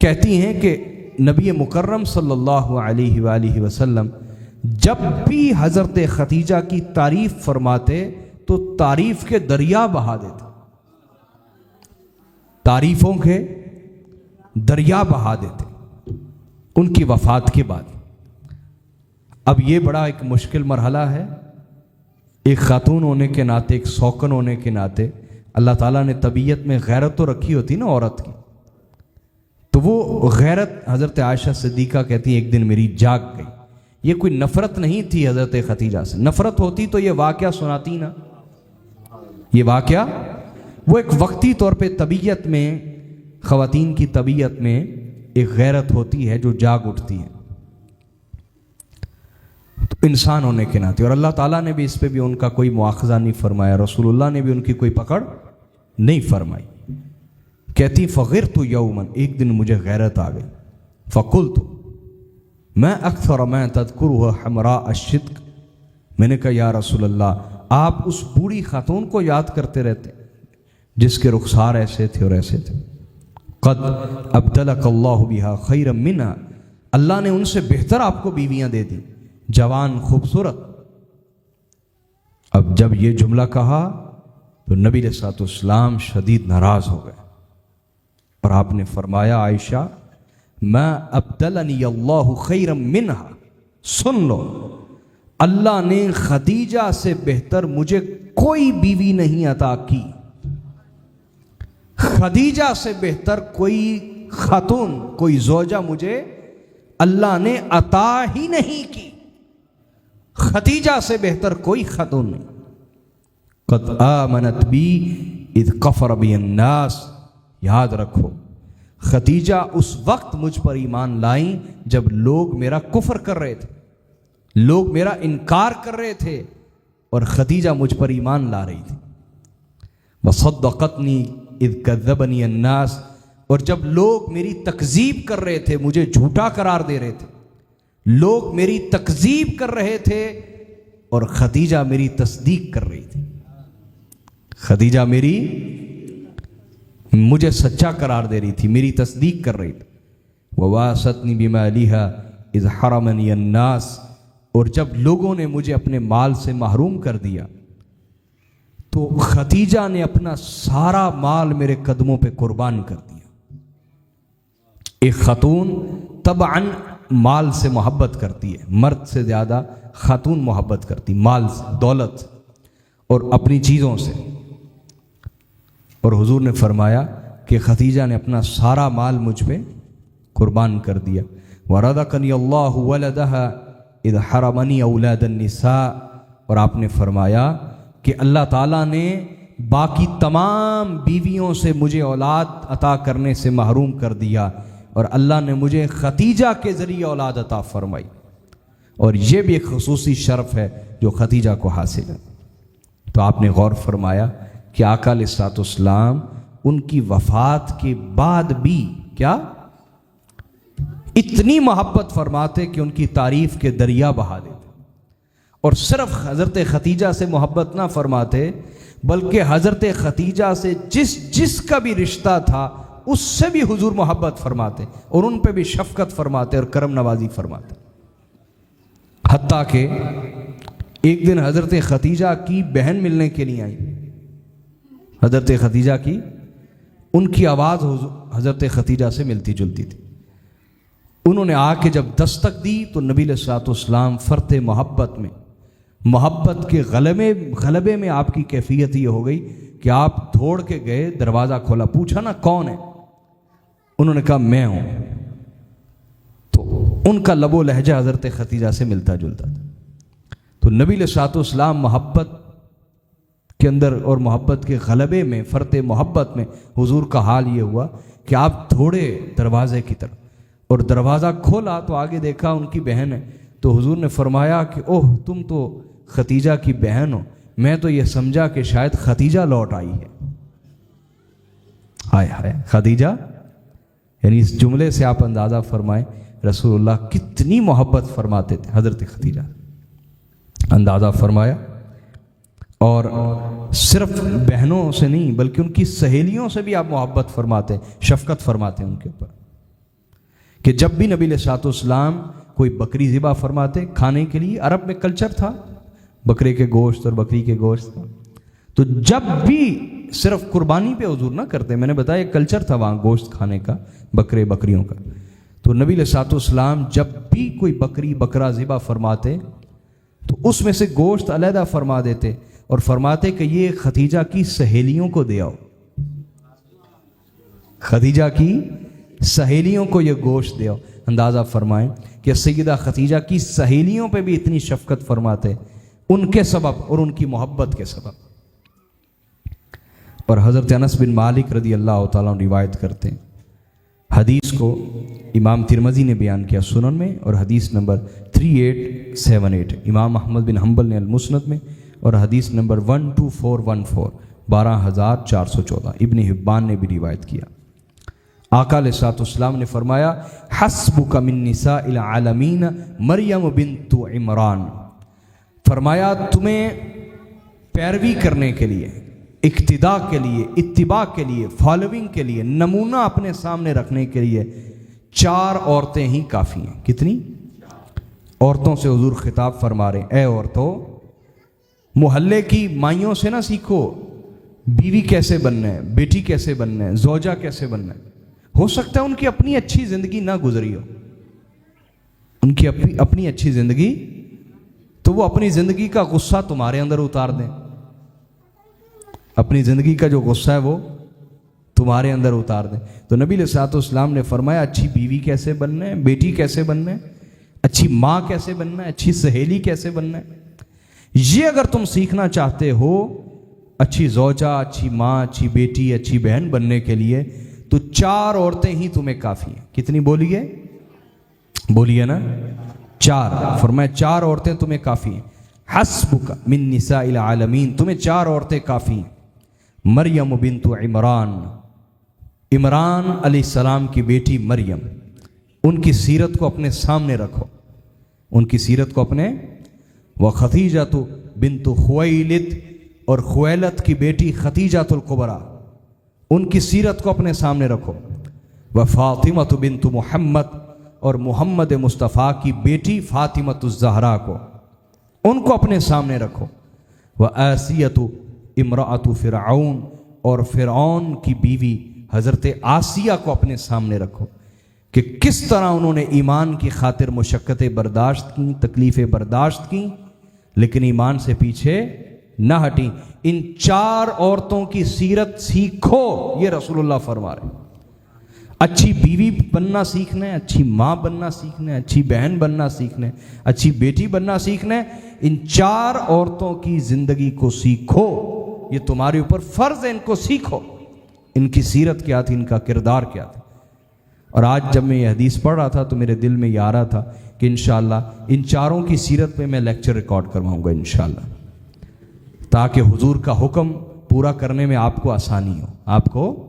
کہتی ہیں کہ نبی مکرم صلی اللہ علیہ وآلہ وسلم جب بھی حضرت خدیجہ کی تعریف فرماتے تو تعریف کے دریا بہا دیتے، تعریفوں کے دریا بہا دیتے ان کی وفات کے بعد۔ اب یہ بڑا ایک مشکل مرحلہ ہے، ایک خاتون ہونے کے ناطے، ایک سوکن ہونے کے ناطے اللہ تعالیٰ نے طبیعت میں غیرت تو رکھی ہوتی نا عورت کی، تو وہ غیرت حضرت عائشہ صدیقہ کہتی ہیں ایک دن میری جاگ گئی۔ یہ کوئی نفرت نہیں تھی حضرت خدیجہ سے، نفرت ہوتی تو یہ واقعہ سناتی نا۔ یہ واقعہ وہ ایک وقتی طور پہ طبیعت میں، خواتین کی طبیعت میں ایک غیرت ہوتی ہے جو جاگ اٹھتی ہے، تو انسان ہونے کے ناطے، اور اللہ تعالیٰ نے بھی اس پہ بھی ان کا کوئی مواخذہ نہیں فرمایا، رسول اللہ نے بھی ان کی کوئی پکڑ نہیں فرمائی۔ کہتی فغرت یوما، ایک دن مجھے غیرت آ گئی، فقلت میں اکثر ما تذکرہ حمراء الشدق، میں نے کہا یا رسول اللہ آپ اس بوڑھی خاتون کو یاد کرتے رہتے جس کے رخسار ایسے تھے اور ایسے تھے، قد ابدلک اللہ بہا خیرا منہا، اللہ نے ان سے بہتر آپ کو بیویاں دے دی، جوان خوبصورت۔ اب جب یہ جملہ کہا تو نبی علیہ الصلوۃ والسلام شدید ناراض ہو گئے، اور آپ نے فرمایا عائشہ ما ابدلنی اللہ خیرا منہا، سن لو اللہ نے خدیجہ سے بہتر مجھے کوئی بیوی نہیں عطا کی، خدیجہ سے بہتر کوئی خاتون، کوئی زوجہ مجھے اللہ نے عطا ہی نہیں کی، خدیجہ سے بہتر کوئی خاتون نہیں۔ قد آمنت بی اذ کفر بی الناس، یاد رکھو خدیجہ اس وقت مجھ پر ایمان لائیں جب لوگ میرا کفر کر رہے تھے، لوگ میرا انکار کر رہے تھے، اور خدیجہ مجھ پر ایمان لا رہی تھی۔ وصدقتنی اذ کذبنی الناس، اور جب لوگ میری تکذیب کر رہے تھے، مجھے جھوٹا قرار دے رہے تھے، لوگ میری تکذیب کر رہے تھے اور خدیجہ میری تصدیق کر رہی تھی، خدیجہ مجھے سچا قرار دے رہی تھی، میری تصدیق کر رہی تھی۔ وَوَاسَتْنِي بِمَالِهَا اِذْ حَرَمَنِيَ النَّاسِ، اور جب لوگوں نے مجھے اپنے مال سے محروم کر دیا تو خدیجہ نے اپنا سارا مال میرے قدموں پہ قربان کر دیا۔ ایک خاتون طبعاً مال سے محبت کرتی ہے، مرد سے زیادہ خاتون محبت کرتی، مال سے، دولت سے، اور اپنی چیزوں سے، اور حضور نے فرمایا کہ خدیجہ نے اپنا سارا مال مجھ پہ قربان کر دیا۔ وَرَزَقَنِيَ اللَّهُ وَلَدَهَا اِذْ حَرَمَنِي أَوْلَادَ النِّسَاءِ، اور آپ نے فرمایا کہ اللہ تعالیٰ نے باقی تمام بیویوں سے مجھے اولاد عطا کرنے سے محروم کر دیا، اور اللہ نے مجھے خدیجہ کے ذریعے اولاد عطا فرمائی، اور یہ بھی ایک خصوصی شرف ہے جو خدیجہ کو حاصل ہے۔ تو آپ نے غور فرمایا کہ آقا علیہ الصلوۃ والسلام ان کی وفات کے بعد بھی کیا اتنی محبت فرماتے کہ ان کی تعریف کے دریا بہا دیتے، اور صرف حضرت خدیجہ سے محبت نہ فرماتے بلکہ حضرت خدیجہ سے جس کا بھی رشتہ تھا اس سے بھی حضور محبت فرماتے، اور ان پہ بھی شفقت فرماتے اور کرم نوازی فرماتے، حتیٰ کہ ایک دن حضرت خدیجہ کی بہن ملنے کے لیے آئی، حضرت خدیجہ کی، ان کی آواز حضرت خدیجہ سے ملتی جلتی تھی، انہوں نے آ کے جب دستک دی تو نبی علیہ الصلوۃ والسلام فرط محبت میں محبت کے غلبے میں آپ کی کیفیت یہ ہو گئی کہ آپ دوڑ کے گئے، دروازہ کھولا، پوچھا نا کون ہے، انہوں نے کہا میں ہوں. تو ان کا لب و لہجہ حضرت ختیجہ سے ملتا جلتا تھا. تو نبی علیہ الصلوۃ والسلام محبت کے اندر اور محبت کے غلبے میں، فرط محبت میں حضور کا حال یہ ہوا کہ آپ دوڑے دروازے کی طرف، اور دروازہ کھولا تو آگے دیکھا ان کی بہن ہے. تو حضور نے فرمایا کہ اوہ تم تو ختیجہ کی بہن ہو، میں تو یہ سمجھا کہ شاید ختیجہ لوٹ آئی ہے. ہائے ہائے ختیجہ، یعنی اس جملے سے آپ اندازہ فرمائیں رسول اللہ کتنی محبت فرماتے تھے حضرت ختیجہ، اندازہ فرمایا. اور صرف بہنوں سے نہیں بلکہ ان کی سہیلیوں سے بھی آپ محبت فرماتے، شفقت فرماتے ان کے اوپر، کہ جب بھی نبی علیہ الصلوۃ والسلام کوئی بکری ذبح فرماتے کھانے کے لیے، عرب میں کلچر تھا بکرے کے گوشت اور بکری کے گوشت کا، تو جب بھی صرف قربانی پہ حضور نہ کرتے، میں نے بتایا ایک کلچر تھا وہاں گوشت کھانے کا، بکریوں کا. تو نبی علیہ الصلوۃ والسلام جب بھی کوئی بکری بکرا ذبح فرماتے تو اس میں سے گوشت علیحدہ فرما دیتے اور فرماتے کہ یہ ختیجہ کی سہیلیوں کو دے آؤ، ختیجہ کی سہیلیوں کو یہ گوشت دے آؤ. اندازہ فرمائیں کہ سیدہ ختیجہ کی سہیلیوں پہ بھی اتنی شفقت فرماتے ان کے سبب اور ان کی محبت کے سبب. اور حضرت انس بن مالک رضی اللہ تعالیٰ عنہ روایت کرتے ہیں، حدیث کو امام ترمذی نے بیان کیا سنن میں، اور حدیث نمبر 3878، امام احمد بن حنبل نے المسند میں، اور حدیث نمبر 12414 12414، ابن حبان نے بھی روایت کیا. آقا علیہ الصلوۃ والسلام نے فرمایا حسبک من نساء العالمین مریم بنت عمران، فرمایا تمہیں پیروی کرنے کے لیے، اقتداء کے لیے، اتباع کے لیے، فالوئنگ کے لیے، نمونہ اپنے سامنے رکھنے کے لیے 4 عورتیں ہی کافی ہیں. کتنی عورتوں سے حضور خطاب فرما رہے ہیں، اے عورتوں محلے کی مائیوں سے نہ سیکھو بیوی کیسے بننا ہے، بیٹی کیسے بننا ہے، زوجہ کیسے بننا ہے. ہو سکتا ہے ان کی اپنی اچھی زندگی نہ گزری ہو، ان کی اپنی اچھی زندگی، تو وہ اپنی زندگی کا غصہ تمہارے اندر اتار دیں، اپنی زندگی کا جو غصہ ہے وہ تمہارے اندر اتار دیں. تو نبی علیہ الصلوۃ والسلام نے فرمایا اچھی بیوی کیسے بننا ہے، بیٹی کیسے بننا ہے، اچھی ماں کیسے بننا ہے، اچھی سہیلی کیسے بننا ہے. یہ اگر تم سیکھنا چاہتے ہو اچھی زوجہ، اچھی ماں، اچھی بیٹی، اچھی بہن بننے کے لیے، تو 4 عورتیں ہی تمہیں کافی ہیں. کتنی بولیے نا 4. فرمایا 4 عورتیں تمہیں کافی ہیں. حسبک من نساء العالمین، تمہیں 4 عورتیں کافی ہیں. مریم بنت عمران، عمران علیہ السلام کی بیٹی مریم، ان کی سیرت کو اپنے سامنے رکھو، ان کی سیرت کو اپنے. وختیجہ بنت خویلد، اور خویلد کی بیٹی ختیجہ الکبریٰ، ان کی سیرت کو اپنے سامنے رکھو. وفاطمہ بنت محمد، اور محمد مصطفیٰ کی بیٹی فاطمہ الزہرا کو، ان کو اپنے سامنے رکھو. وآسیۃ امرأۃ فرعون، اور فرعون کی بیوی حضرت آسیہ کو اپنے سامنے رکھو کہ کس طرح انہوں نے ایمان کی خاطر مشقتیں برداشت کیں، تکلیفیں برداشت کیں، لیکن ایمان سے پیچھے نہ ہٹیں. ان 4 عورتوں کی سیرت سیکھو، یہ رسول اللہ فرما رہے ہیں. اچھی بیوی بننا سیکھنا ہے، اچھی ماں بننا سیکھنا ہے، اچھی بہن بننا سیکھنا ہے، اچھی بیٹی بننا سیکھنا ہے. ان 4 عورتوں کی زندگی کو سیکھو، یہ تمہارے اوپر فرض ہے، ان کو سیکھو. ان کی سیرت کیا تھی، ان کا کردار کیا تھا. اور آج جب میں یہ حدیث پڑھ رہا تھا تو میرے دل میں یہ آ رہا تھا کہ انشاءاللہ ان 4 کی سیرت پہ میں لیکچر ریکارڈ کرواؤں گا انشاءاللہ، تاکہ حضور کا حکم پورا کرنے میں آپ کو آسانی ہو، آپ کو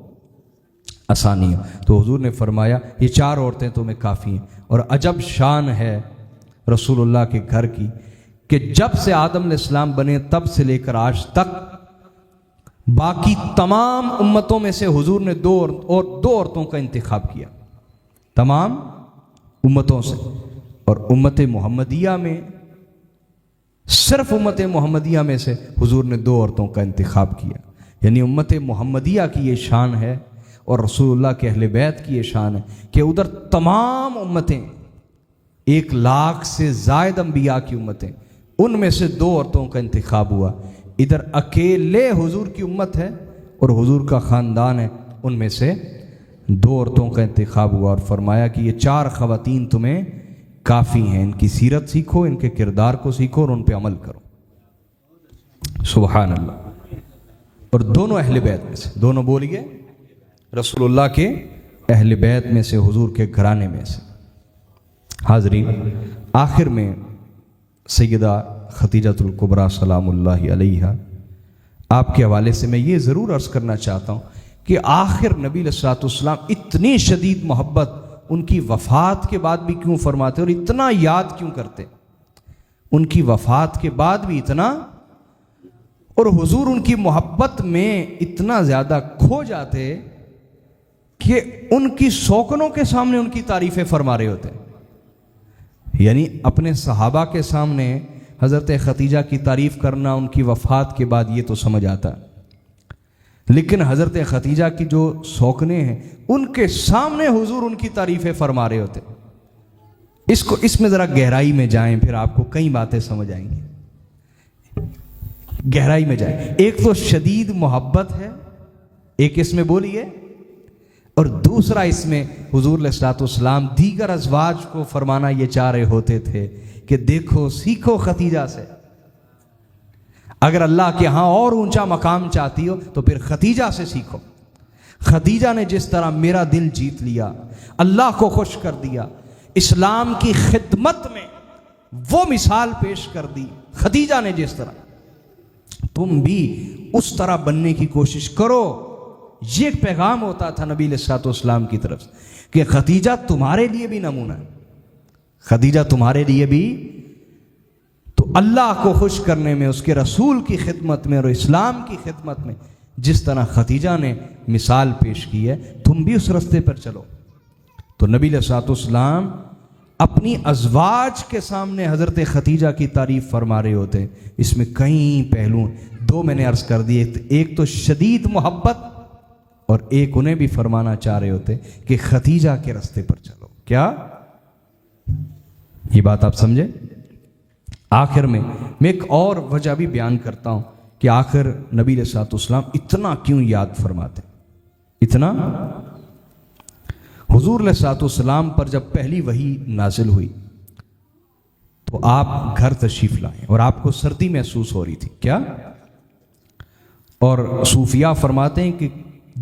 آسانی ہو. تو حضور نے فرمایا یہ 4 عورتیں تمہیں کافی ہیں. اور عجب شان ہے رسول اللہ کے گھر کی کہ جب سے آدم علیہ السلام بنے تب سے لے کر آج تک باقی تمام امتوں میں سے حضور نے 2 عورتوں کا انتخاب کیا، تمام امتوں سے. اور امت محمدیہ میں، صرف امت محمدیہ میں سے حضور نے 2 عورتوں کا انتخاب کیا. یعنی امت محمدیہ کی یہ شان ہے اور رسول اللہ کے اہل بیت کی یہ شان ہے کہ ادھر تمام امتیں 1 لاکھ سے زائد انبیاء کی امتیں ان میں سے 2 عورتوں کا انتخاب ہوا. ادھر اکیلے حضور کی امت ہے اور حضور کا خاندان ہے، ان میں سے 2 عورتوں کا انتخاب ہوا اور فرمایا کہ یہ 4 خواتین تمہیں کافی ہیں، ان کی سیرت سیکھو، ان کے کردار کو سیکھو اور ان پہ عمل کرو. سبحان اللہ. اور دونوں اہل بیت میں سے، دونوں بولیے، رسول اللہ کے اہل بیت میں سے، حضور کے گھرانے میں سے. حاضرین، آخر میں سیدہ خدیجۃ الکبریٰ سلام اللہ علیہا آپ کے حوالے سے میں یہ ضرور عرض کرنا چاہتا ہوں کہ آخر نبی علیہ الصلوۃ والسلام اتنی شدید محبت ان کی وفات کے بعد بھی کیوں فرماتے اور اتنا یاد کیوں کرتے؟ ان کی وفات کے بعد بھی اتنا، اور حضور ان کی محبت میں اتنا زیادہ کھو جاتے کہ ان کی سوکنوں کے سامنے ان کی تعریفیں فرما رہے ہوتے. یعنی اپنے صحابہ کے سامنے حضرت خدیجہ کی تعریف کرنا ان کی وفات کے بعد یہ تو سمجھ آتا ہے، لیکن حضرت خدیجہ کی جو سوکنے ہیں ان کے سامنے حضور ان کی تعریفیں فرما رہے ہوتے. اس میں ذرا گہرائی میں جائیں، پھر آپ کو کئی باتیں سمجھ آئیں گی. گہرائی میں جائیں. ایک تو شدید محبت ہے، ایک اس میں بولیے، اور دوسرا اس میں حضور علیہ الصلوۃ والسلام دیگر ازواج کو فرمانا یہ چاہ رہے ہوتے تھے کہ دیکھو، سیکھو خدیجہ سے. اگر اللہ کے ہاں اور اونچا مقام چاہتی ہو تو پھر خدیجہ سے سیکھو. خدیجہ نے جس طرح میرا دل جیت لیا، اللہ کو خوش کر دیا، اسلام کی خدمت میں وہ مثال پیش کر دی، خدیجہ نے جس طرح، تم بھی اس طرح بننے کی کوشش کرو. یہ ایک پیغام ہوتا تھا نبی علیہ الصلوۃ والسلام کی طرف سے کہ خدیجہ تمہارے لیے بھی نمونہ ہے، خدیجہ تمہارے لیے بھی. تو اللہ کو خوش کرنے میں، اس کے رسول کی خدمت میں اور اسلام کی خدمت میں جس طرح خدیجہ نے مثال پیش کی ہے، تم بھی اس راستے پر چلو. تو نبی علیہ الصلوۃ والسلام اپنی ازواج کے سامنے حضرت خدیجہ کی تعریف فرما رہے ہوتے ہیں. اس میں کئی پہلو، 2 میں نے عرض کر دیے، ایک تو شدید محبت، اور ایک انہیں بھی فرمانا چاہ رہے ہوتے کہ خدیجہ کے راستے پر چلو. کیا یہ بات آپ سمجھے؟ آخر میں ایک اور وجہ بھی بیان کرتا ہوں کہ آخر نبی علیہ الصلوۃ والسلام اتنا کیوں یاد فرماتے. اتنا حضور علیہ الصلوۃ والسلام پر جب پہلی وحی نازل ہوئی تو آپ گھر تشریف لائے اور آپ کو سردی محسوس ہو رہی تھی. کیا؟ اور صوفیاء فرماتے ہیں کہ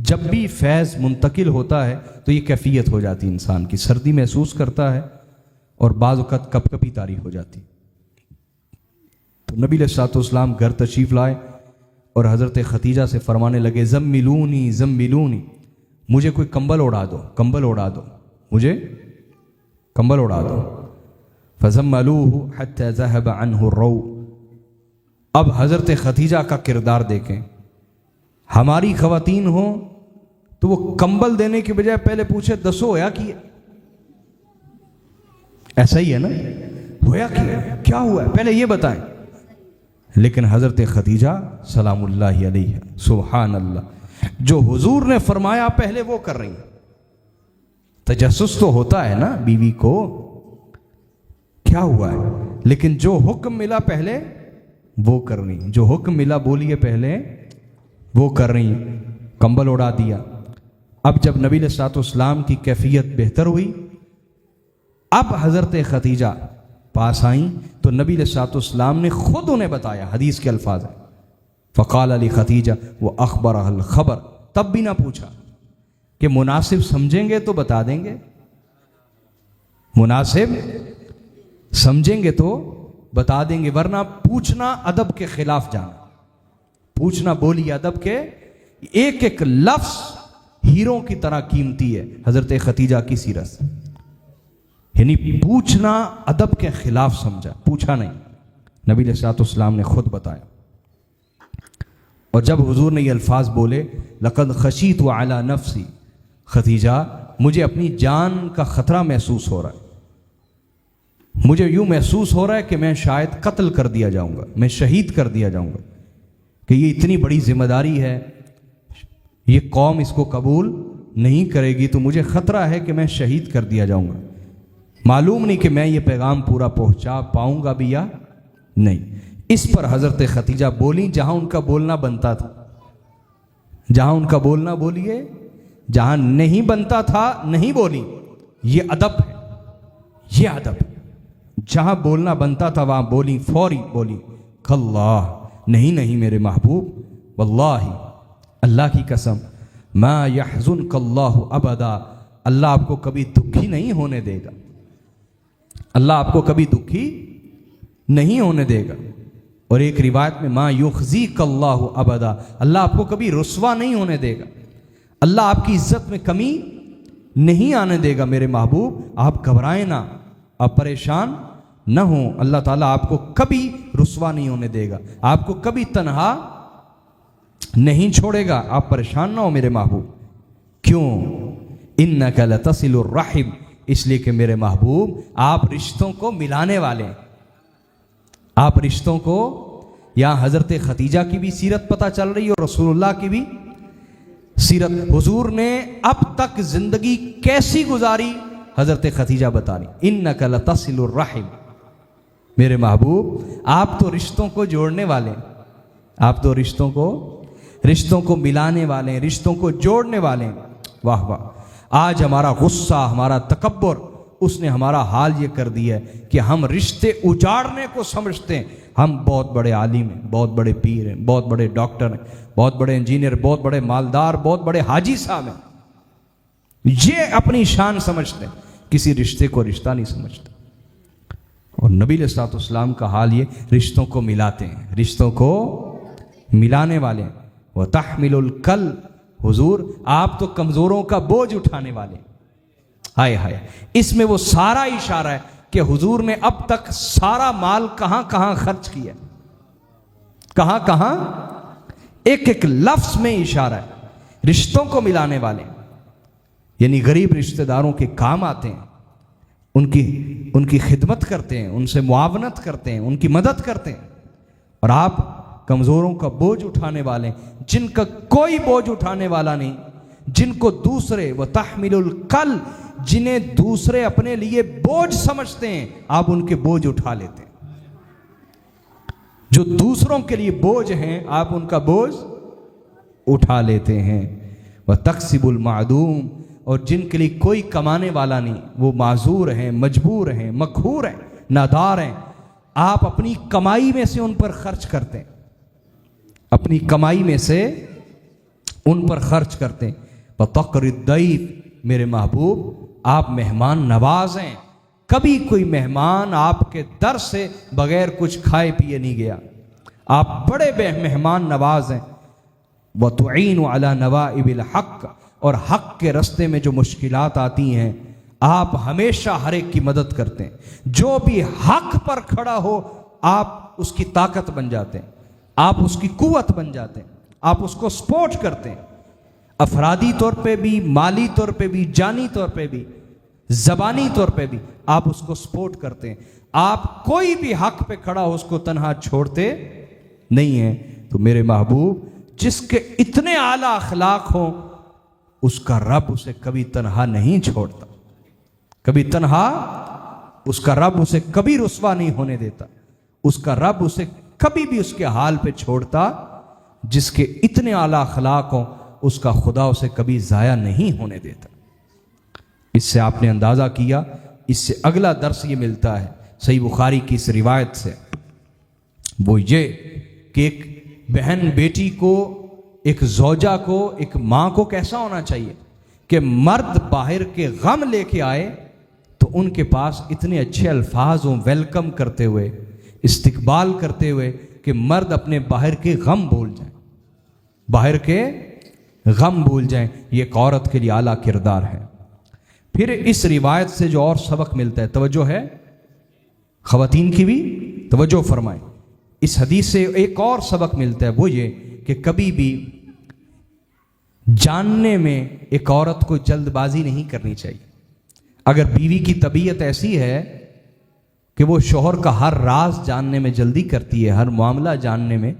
جب بھی فیض منتقل ہوتا ہے تو یہ کیفیت ہو جاتی انسان کی، سردی محسوس کرتا ہے اور بعض اوقات کپ کپی طاری ہو جاتی. تو نبی علیہ الصلوۃ والسلام گھر تشریف لائے اور حضرت خدیجہ سے فرمانے لگے، زملونی زملونی، مجھے کوئی کمبل اڑا دو، کمبل اڑا دو، مجھے کمبل اڑا دو. فزملوہ حتی ذہب عنہ الرو. اب حضرت خدیجہ کا کردار دیکھیں. ہماری خواتین ہوں تو وہ کمبل دینے کے بجائے پہلے پوچھے دسو ہویا کیا. ایسا ہی ہے نا، ہویا کیا ہوا ہے پہلے یہ بتائیں. لیکن حضرت خدیجہ سلام اللہ علیہ، سبحان اللہ، جو حضور نے فرمایا پہلے وہ کر رہی ہیں. تجسس تو ہوتا ہے نا بیوی کو، کیا ہوا ہے، لیکن جو حکم ملا پہلے وہ کر رہی ہیں. جو حکم ملا بولیے پہلے وہ کر رہی ہیں. کمبل اڑا دیا. اب جب نبی علیہ الصلوۃ والسلام کی کیفیت بہتر ہوئی، اب حضرت خدیجہ پاس آئیں تو نبی علیہ الصلوۃ والسلام نے خود انہیں بتایا. حدیث کے الفاظ ہیں، فقال علی خدیجہ واخبرها الخبر. تب بھی نہ پوچھا کہ مناسب سمجھیں گے تو بتا دیں گے، مناسب سمجھیں گے تو بتا دیں گے، ورنہ پوچھنا ادب کے خلاف جانا. پوچھنا بولی ادب کے، ایک ایک لفظ ہیروں کی طرح قیمتی ہے حضرت خدیجہ کی سیرت سے. یعنی پوچھنا ادب کے خلاف سمجھا، پوچھا نہیں. نبی علیہ الصلوۃ والسلام نے خود بتایا. اور جب حضور نے یہ الفاظ بولے، لقد خشیت علی نفسی، خدیجہ مجھے اپنی جان کا خطرہ محسوس ہو رہا ہے، مجھے یوں محسوس ہو رہا ہے کہ میں شاید قتل کر دیا جاؤں گا، میں شہید کر دیا جاؤں گا، کہ یہ اتنی بڑی ذمہ داری ہے، یہ قوم اس کو قبول نہیں کرے گی، تو مجھے خطرہ ہے کہ میں شہید کر دیا جاؤں گا. معلوم نہیں کہ میں یہ پیغام پورا پہنچا پاؤں گا بھی یا نہیں۔ اس پر حضرت خدیجہ بولی جہاں ان کا بولنا بنتا تھا، جہاں ان کا بولنا بولیے، جہاں نہیں بنتا تھا نہیں بولی۔ یہ ادب ہے، یہ ادب ہے۔ جہاں بولنا بنتا تھا وہاں بولی، فوری بولی، اللہ نہیں میرے محبوب، واللہ اللہ کی قسم، ما یحزنک اللہ ابدا، اللہ آپ کو کبھی دکھی نہیں ہونے دے گا، اللہ آپ کو کبھی دکھی نہیں ہونے دے گا۔ اور ایک روایت میں ما یخزیک اللہ ابدا، اللہ آپ کو کبھی رسوا نہیں ہونے دے گا، اللہ آپ کی عزت میں کمی نہیں آنے دے گا میرے محبوب، آپ گھبرائیں نہ، آپ پریشان نہ ہوں، اللہ تعالیٰ آپ کو کبھی رسوا نہیں ہونے دے گا، آپ کو کبھی تنہا نہیں چھوڑے گا، آپ پریشان نہ ہو میرے محبوب۔ کیوں؟ انک لتصل الرحم، اس لیے کہ میرے محبوب آپ رشتوں کو ملانے والے ہیں، آپ رشتوں کو، یہاں حضرت خدیجہ کی بھی سیرت پتہ چل رہی ہے اور رسول اللہ کی بھی سیرت، حضور نے اب تک زندگی کیسی گزاری حضرت خدیجہ بتا رہی، انک لتصل الرحم، میرے محبوب آپ تو رشتوں کو جوڑنے والے ہیں، آپ تو رشتوں کو ملانے والے ہیں، رشتوں کو جوڑنے والے ہیں۔ واہ واہ، آج ہمارا غصہ، ہمارا تکبر، اس نے ہمارا حال یہ کر دیا ہے کہ ہم رشتے اجاڑنے کو سمجھتے ہیں، ہم بہت بڑے عالم ہیں، بہت بڑے پیر ہیں، بہت بڑے ڈاکٹر ہیں، بہت بڑے انجینئر، بہت بڑے مالدار، بہت بڑے حاجی صاحب ہیں، یہ اپنی شان سمجھتے ہیں، کسی رشتے کو رشتہ نہیں سمجھتے۔ اور نبی علیہ الصلوۃ والسلام کا حال یہ، رشتوں کو ملاتے ہیں، رشتوں کو ملانے والے ہیں۔ وَتَحْمِلُ الْكَلْ، حضور آپ تو کمزوروں کا بوجھ اٹھانے والے ہیں۔ ہائے ہائے، اس میں وہ سارا اشارہ ہے کہ حضور نے اب تک سارا مال کہاں کہاں خرچ کیا، کہاں کہاں، ایک ایک لفظ میں اشارہ ہے، رشتوں کو ملانے والے، یعنی غریب رشتہ داروں کے کام آتے ہیں، ان کی خدمت کرتے ہیں، ان سے معاونت کرتے ہیں، ان کی مدد کرتے ہیں، اور آپ کمزوروں کا بوجھ اٹھانے والے، جن کا کوئی بوجھ اٹھانے والا نہیں، جن کو دوسرے، وَتَحْمِلُ الْكَلْ، جنہیں دوسرے اپنے لیے بوجھ سمجھتے ہیں، آپ ان کے بوجھ اٹھا لیتے ہیں، جو دوسروں کے لیے بوجھ ہیں آپ ان کا بوجھ اٹھا لیتے ہیں۔ وَتَقْسِبُ الْمَعْدُومِ، اور جن کے لیے کوئی کمانے والا نہیں، وہ معذور ہیں، مجبور ہیں، مقہور ہیں، نادار ہیں، آپ اپنی کمائی میں سے ان پر خرچ کرتے ہیں، اپنی کمائی میں سے ان پر خرچ کرتے ہیں۔ وَتَقْرِ الضَّيْفِ، میرے محبوب آپ مہمان نواز ہیں، کبھی کوئی مہمان آپ کے در سے بغیر کچھ کھائے پیے نہیں گیا، آپ بڑے مہمان نواز ہیں۔ وَتُعِينُ عَلَى نَوَائِبِ الْحَقِّ، اور حق کے رستے میں جو مشکلات آتی ہیں آپ ہمیشہ ہر ایک کی مدد کرتے ہیں، جو بھی حق پر کھڑا ہو آپ اس کی طاقت بن جاتے ہیں، آپ اس کی قوت بن جاتے ہیں، آپ اس کو سپورٹ کرتے ہیں، افرادی طور پہ بھی، مالی طور پہ بھی، جانی طور پہ بھی، زبانی طور پہ بھی آپ اس کو سپورٹ کرتے ہیں، آپ کوئی بھی حق پہ کھڑا ہو اس کو تنہا چھوڑتے نہیں ہیں۔ تو میرے محبوب جس کے اتنے اعلیٰ اخلاق ہوں اس کا رب اسے کبھی تنہا نہیں چھوڑتا، کبھی تنہا، اس کا رب اسے کبھی رسوا نہیں ہونے دیتا، اس کا رب اسے کبھی بھی اس کے حال پہ چھوڑتا، جس کے اتنے اعلیٰ اخلاق ہوں اس کا خدا اسے کبھی ضائع نہیں ہونے دیتا۔ اس سے آپ نے اندازہ کیا، اس سے اگلا درس یہ ملتا ہے صحیح بخاری کی اس روایت سے، وہ یہ کہ ایک بہن بیٹی کو، ایک زوجہ کو، ایک ماں کو کیسا ہونا چاہیے کہ مرد باہر کے غم لے کے آئے تو ان کے پاس اتنے اچھے الفاظ ہوں ویلکم کرتے ہوئے، استقبال کرتے ہوئے، کہ مرد اپنے باہر کے غم بھول جائیں، باہر کے غم بھول جائیں۔ یہ ایک عورت کے لیے اعلیٰ کردار ہے۔ پھر اس روایت سے جو اور سبق ملتا ہے، توجہ ہے خواتین کی بھی توجہ فرمائیں، اس حدیث سے ایک اور سبق ملتا ہے، وہ یہ کہ کبھی بھی جاننے میں ایک عورت کو جلد بازی نہیں کرنی چاہیے۔ اگر بیوی کی طبیعت ایسی ہے کہ وہ شوہر کا ہر راز جاننے میں جلدی کرتی ہے، ہر معاملہ جاننے میں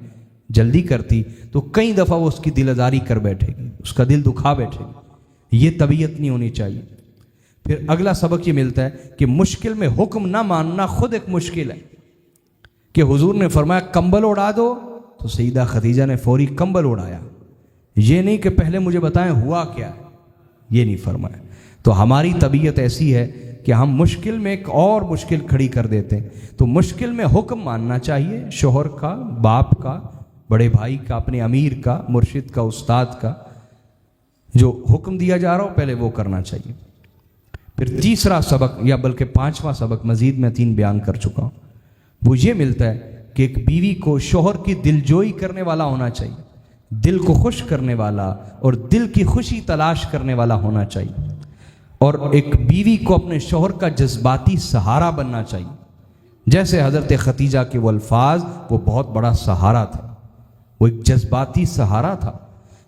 جلدی کرتی، تو کئی دفعہ وہ اس کی دل آزاری کر بیٹھے گی، اس کا دل دکھا بیٹھے گی، یہ طبیعت نہیں ہونی چاہیے۔ پھر اگلا سبق یہ ملتا ہے کہ مشکل میں حکم نہ ماننا خود ایک مشکل ہے، کہ حضور نے فرمایا کمبل اڑا دو، تو سیدہ خدیجہ نے فوری کمبل اڑایا، یہ نہیں کہ پہلے مجھے بتائیں ہوا کیا ہے، یہ نہیں فرمایا۔ تو ہماری طبیعت ایسی ہے کہ ہم مشکل میں ایک اور مشکل کھڑی کر دیتے ہیں، تو مشکل میں حکم ماننا چاہیے، شوہر کا، باپ کا، بڑے بھائی کا، اپنے امیر کا، مرشد کا، استاد کا، جو حکم دیا جا رہا ہو پہلے وہ کرنا چاہیے۔ پھر تیسرا سبق، یا بلکہ پانچواں سبق، مزید میں 3 بیان کر چکا ہوں، وہ یہ ملتا ہے کہ ایک بیوی کو شوہر کی دلجوئی کرنے والا ہونا چاہیے، دل کو خوش کرنے والا اور دل کی خوشی تلاش کرنے والا ہونا چاہیے، اور ایک بیوی کو اپنے شوہر کا جذباتی سہارا بننا چاہیے۔ جیسے حضرت خدیجہ کے وہ الفاظ، وہ بہت بڑا سہارا تھا، وہ ایک جذباتی سہارا تھا۔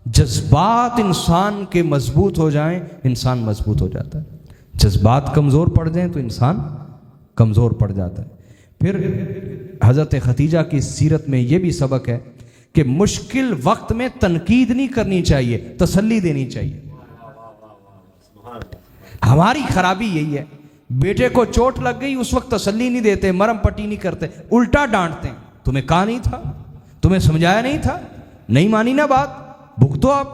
جذبات انسان کے مضبوط ہو جائیں، انسان مضبوط ہو جاتا ہے، جذبات کمزور پڑ جائیں تو انسان کمزور پڑ جاتا ہے۔ پھر حضرت خدیجہ کی سیرت میں یہ بھی سبق ہے کہ مشکل وقت میں تنقید نہیں کرنی چاہیے، تسلی دینی چاہیے۔ ہماری خرابی یہی ہے، بیٹے کو چوٹ لگ گئی اس وقت تسلی نہیں دیتے، مرم پٹی نہیں کرتے، الٹا ڈانٹتے ہیں، تمہیں کہا نہیں تھا، تمہیں سمجھایا نہیں تھا، نہیں مانی نا بات، بھگتو اب۔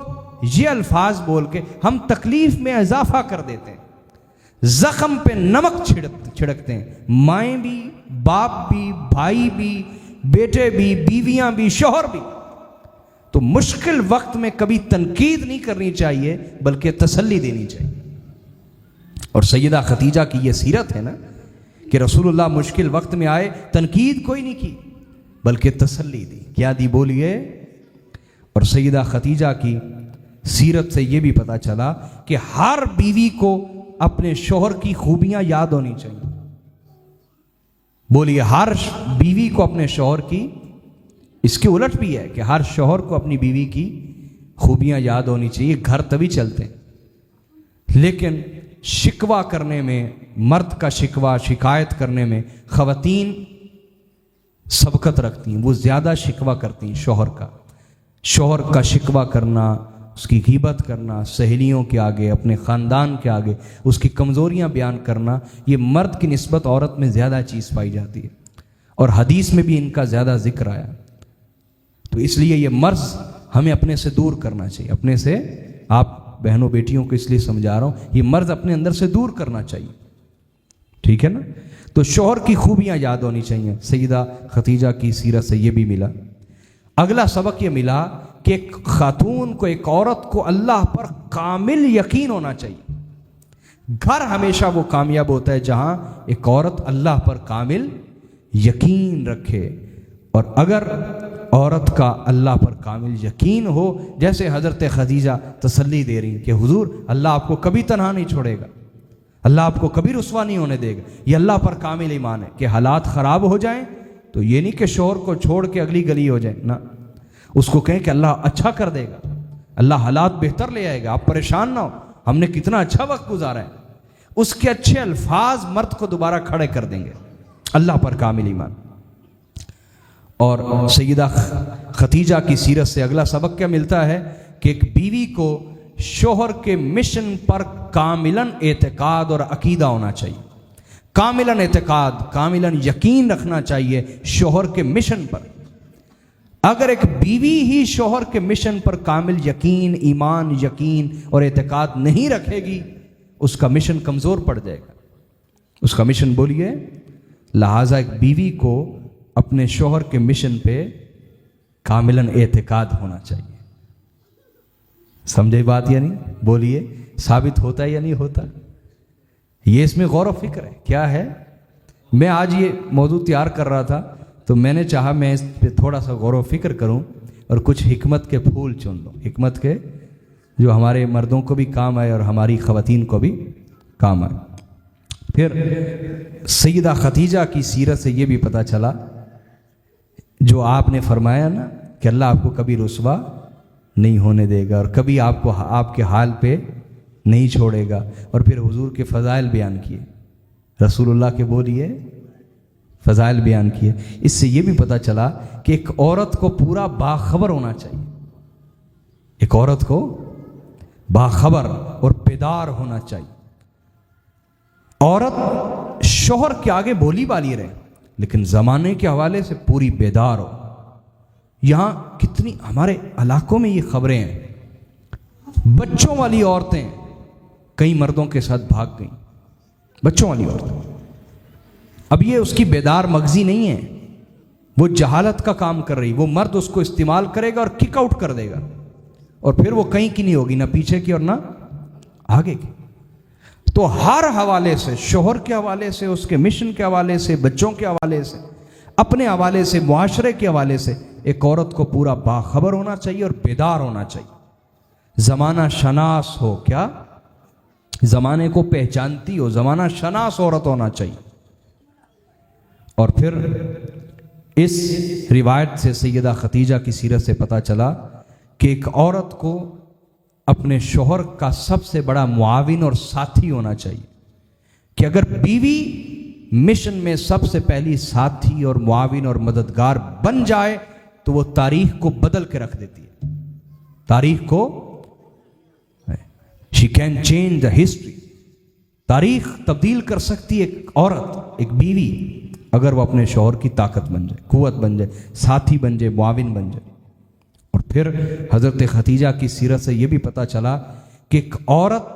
یہ الفاظ بول کے ہم تکلیف میں اضافہ کر دیتے ہیں، زخم پہ نمک چھڑکتے ہیں، مائیں بھی، باپ بھی، بھائی بھی، بیٹے بھی، بیویاں بھی، شوہر بھی۔ تو مشکل وقت میں کبھی تنقید نہیں کرنی چاہیے بلکہ تسلی دینی چاہیے۔ اور سیدہ خدیجہ کی یہ سیرت ہے نا کہ رسول اللہ مشکل وقت میں آئے، تنقید کوئی نہیں کی بلکہ تسلی دی۔ کیا دی بولیے؟ اور سیدہ خدیجہ کی سیرت سے یہ بھی پتہ چلا کہ ہر بیوی کو اپنے شوہر کی خوبیاں یاد ہونی چاہیے۔ بولیے، ہر بیوی کو اپنے شوہر کی، اس کے الٹ بھی ہے کہ ہر شوہر کو اپنی بیوی کی خوبیاں یاد ہونی چاہیے، گھر تبھی چلتے ہیں۔ لیکن شکوہ کرنے میں، مرد کا شکوہ شکایت کرنے میں خواتین سبقت رکھتی ہیں، وہ زیادہ شکوہ کرتی ہیں شوہر کا شکوہ کرنا، اس کی غیبت کرنا، سہیلیوں کے آگے، اپنے خاندان کے آگے اس کی کمزوریاں بیان کرنا، یہ مرد کی نسبت عورت میں زیادہ چیز پائی جاتی ہے، اور حدیث میں بھی ان کا زیادہ ذکر آیا۔ تو اس لیے یہ مرض ہمیں اپنے سے دور کرنا چاہیے، اپنے سے، آپ بہنوں بیٹیوں کو اس لیے سمجھا رہا ہوں، یہ مرض اپنے اندر سے دور کرنا چاہیے، ٹھیک ہے نا؟ تو شوہر کی خوبیاں یاد ہونی چاہیے۔ سیدہ خدیجہ کی سیرت سے یہ بھی ملا۔ اگلا سبق یہ ملا کہ ایک خاتون کو، ایک عورت کو اللہ پر کامل یقین ہونا چاہیے۔ گھر ہمیشہ وہ کامیاب ہوتا ہے جہاں ایک عورت اللہ پر کامل یقین رکھے، اور اگر عورت کا اللہ پر کامل یقین ہو، جیسے حضرت خدیجہ تسلی دے رہی کہ حضور اللہ آپ کو کبھی تنہا نہیں چھوڑے گا، اللہ آپ کو کبھی رسوا نہیں ہونے دے گا، یہ اللہ پر کامل ایمان ہے کہ حالات خراب ہو جائیں تو یہ نہیں کہ شوہر کو چھوڑ کے اگلی گلی ہو جائے، نہ، اس کو کہیں کہ اللہ اچھا کر دے گا، اللہ حالات بہتر لے آئے گا، آپ پریشان نہ ہو، ہم نے کتنا اچھا وقت گزارا ہے، اس کے اچھے الفاظ مرد کو دوبارہ کھڑے کر دیں گے، اللہ پر کامل ایمان۔ اور سیدہ خدیجہ کی سیرت سے اگلا سبق کیا ملتا ہے کہ ایک بیوی کو شوہر کے مشن پر کاملاً اعتقاد اور عقیدہ ہونا چاہیے، کاملاً اعتقاد، کاملاً یقین رکھنا چاہیے شوہر کے مشن پر۔ اگر ایک بیوی ہی شوہر کے مشن پر کامل یقین، ایمان، یقین اور اعتقاد نہیں رکھے گی، اس کا مشن کمزور پڑ جائے گا، اس کا مشن، بولیے، لہٰذا ایک بیوی کو اپنے شوہر کے مشن پہ کاملاً اعتقاد ہونا چاہیے۔ سمجھے بات یا نہیں؟ بولیے، ثابت ہوتا ہے یا نہیں ہوتا؟ یہ اس میں غور و فکر ہے۔ کیا ہے؟ میں آج یہ موضوع تیار کر رہا تھا تو میں نے چاہا میں اس پہ تھوڑا سا غور و فکر کروں اور کچھ حکمت کے پھول چن لوں، حکمت کے جو ہمارے مردوں کو بھی کام آئے اور ہماری خواتین کو بھی کام آئے۔ پھر سیدہ خدیجہ کی سیرت سے یہ بھی پتہ چلا، جو آپ نے فرمایا نا کہ اللہ آپ کو کبھی رسوا نہیں ہونے دے گا اور کبھی آپ کو آپ کے حال پہ نہیں چھوڑے گا، اور پھر حضور کے فضائل بیان کیے، رسول اللہ کے بولیے فضائل بیان کیے۔ اس سے یہ بھی پتہ چلا کہ ایک عورت کو پورا باخبر ہونا چاہیے، ایک عورت کو باخبر اور بیدار ہونا چاہیے۔ عورت شوہر کے آگے بولی بالی رہے، لیکن زمانے کے حوالے سے پوری بیدار ہو۔ یہاں کتنی ہمارے علاقوں میں یہ خبریں ہیں، بچوں والی عورتیں کئی مردوں کے ساتھ بھاگ گئیں، بچوں والی عورتیں۔ اب یہ اس کی بیدار مغزی نہیں ہے، وہ جہالت کا کام کر رہی، وہ مرد اس کو استعمال کرے گا اور کک آؤٹ کر دے گا، اور پھر وہ کہیں کی نہیں ہوگی، نہ پیچھے کی اور نہ آگے کی۔ تو ہر حوالے سے، شوہر کے حوالے سے، اس کے مشن کے حوالے سے، بچوں کے حوالے سے، اپنے حوالے سے، معاشرے کے حوالے سے ایک عورت کو پورا باخبر ہونا چاہیے اور بیدار ہونا چاہیے، زمانہ شناس ہو۔ کیا؟ زمانے کو پہچانتی ہو، زمانہ شناس عورت ہونا چاہیے۔ اور پھر اس روایت سے سیدہ ختیجہ کی سیرت سے پتہ چلا کہ ایک عورت کو اپنے شوہر کا سب سے بڑا معاون اور ساتھی ہونا چاہیے، کہ اگر بیوی مشن میں سب سے پہلی ساتھی اور معاون اور مددگار بن جائے تو وہ تاریخ کو بدل کے رکھ دیتی ہے، تاریخ کو she can change the history، تاریخ تبدیل کر سکتی ہے ایک عورت، ایک بیوی، اگر وہ اپنے شوہر کی طاقت بن جائے، قوت بن جائے، ساتھی بن جائے، معاون بن جائے۔ اور پھر حضرت ختیجہ کی سیرت سے یہ بھی پتہ چلا کہ ایک عورت،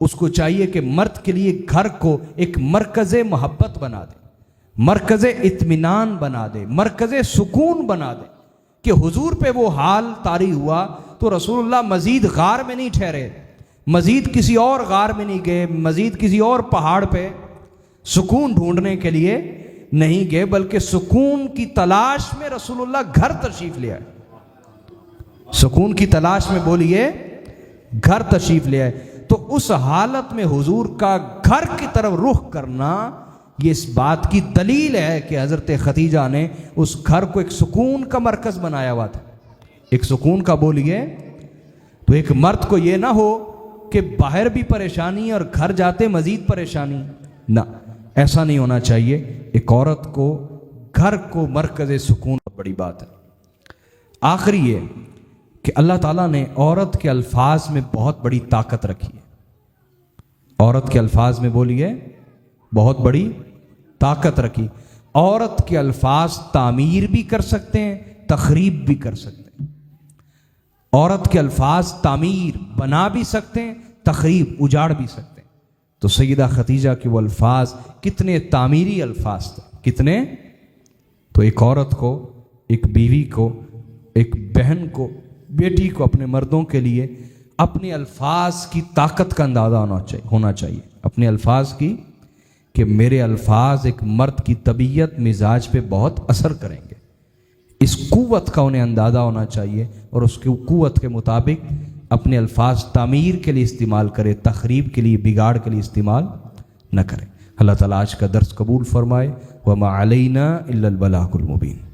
اس کو چاہیے کہ مرد کے لیے گھر کو ایک مرکز محبت بنا دے، مرکز اطمینان بنا دے، مرکز سکون بنا دے، کہ حضور پہ وہ حال طاری ہوا تو رسول اللہ مزید غار میں نہیں ٹھہرے، مزید کسی اور غار میں نہیں گئے، مزید کسی اور پہاڑ پہ سکون ڈھونڈنے کے لیے نہیں گئے، بلکہ سکون کی تلاش میں رسول اللہ گھر تشریف لے آئے، سکون کی تلاش میں بولیے گھر تشریف لے آئے۔ تو اس حالت میں حضور کا گھر کی طرف رخ کرنا، یہ اس بات کی دلیل ہے کہ حضرت ختیجہ نے اس گھر کو ایک سکون کا مرکز بنایا ہوا تھا، ایک سکون کا بولیے۔ تو ایک مرد کو یہ نہ ہو کہ باہر بھی پریشانی اور گھر جاتے مزید پریشانی، نہ، ایسا نہیں ہونا چاہیے۔ ایک عورت کو گھر کو مرکز سکون، بڑی بات ہے۔ آخری یہ کہ اللہ تعالیٰ نے عورت کے الفاظ میں بہت بڑی طاقت رکھی ہے، عورت کے الفاظ میں بولیے بہت بڑی طاقت رکھی۔ عورت کے الفاظ تعمیر بھی کر سکتے ہیں، تخریب بھی کر سکتے ہیں۔ عورت کے الفاظ تعمیر بنا بھی سکتے ہیں، تخریب اجاڑ بھی سکتے ہیں۔ تو سیدہ ختیجہ کے وہ الفاظ کتنے تعمیری الفاظ تھے، کتنے! تو ایک عورت کو، ایک بیوی کو، ایک بہن کو، بیٹی کو اپنے مردوں کے لیے اپنے الفاظ کی طاقت کا اندازہ ہونا چاہیے، اپنے الفاظ کی، کہ میرے الفاظ ایک مرد کی طبیعت مزاج پہ بہت اثر کریں گے، اس قوت کا انہیں اندازہ ہونا چاہیے، اور اس کی قوت کے مطابق اپنے الفاظ تعمیر کے لیے استعمال کرے، تخریب کے لیے، بگاڑ کے لیے استعمال نہ کرے۔ اللہ تعالیٰ آج کا درس قبول فرمائے۔ وَمَا عَلَيْنَا إِلَّا الْبَلَاغُ الْمُبِينُ۔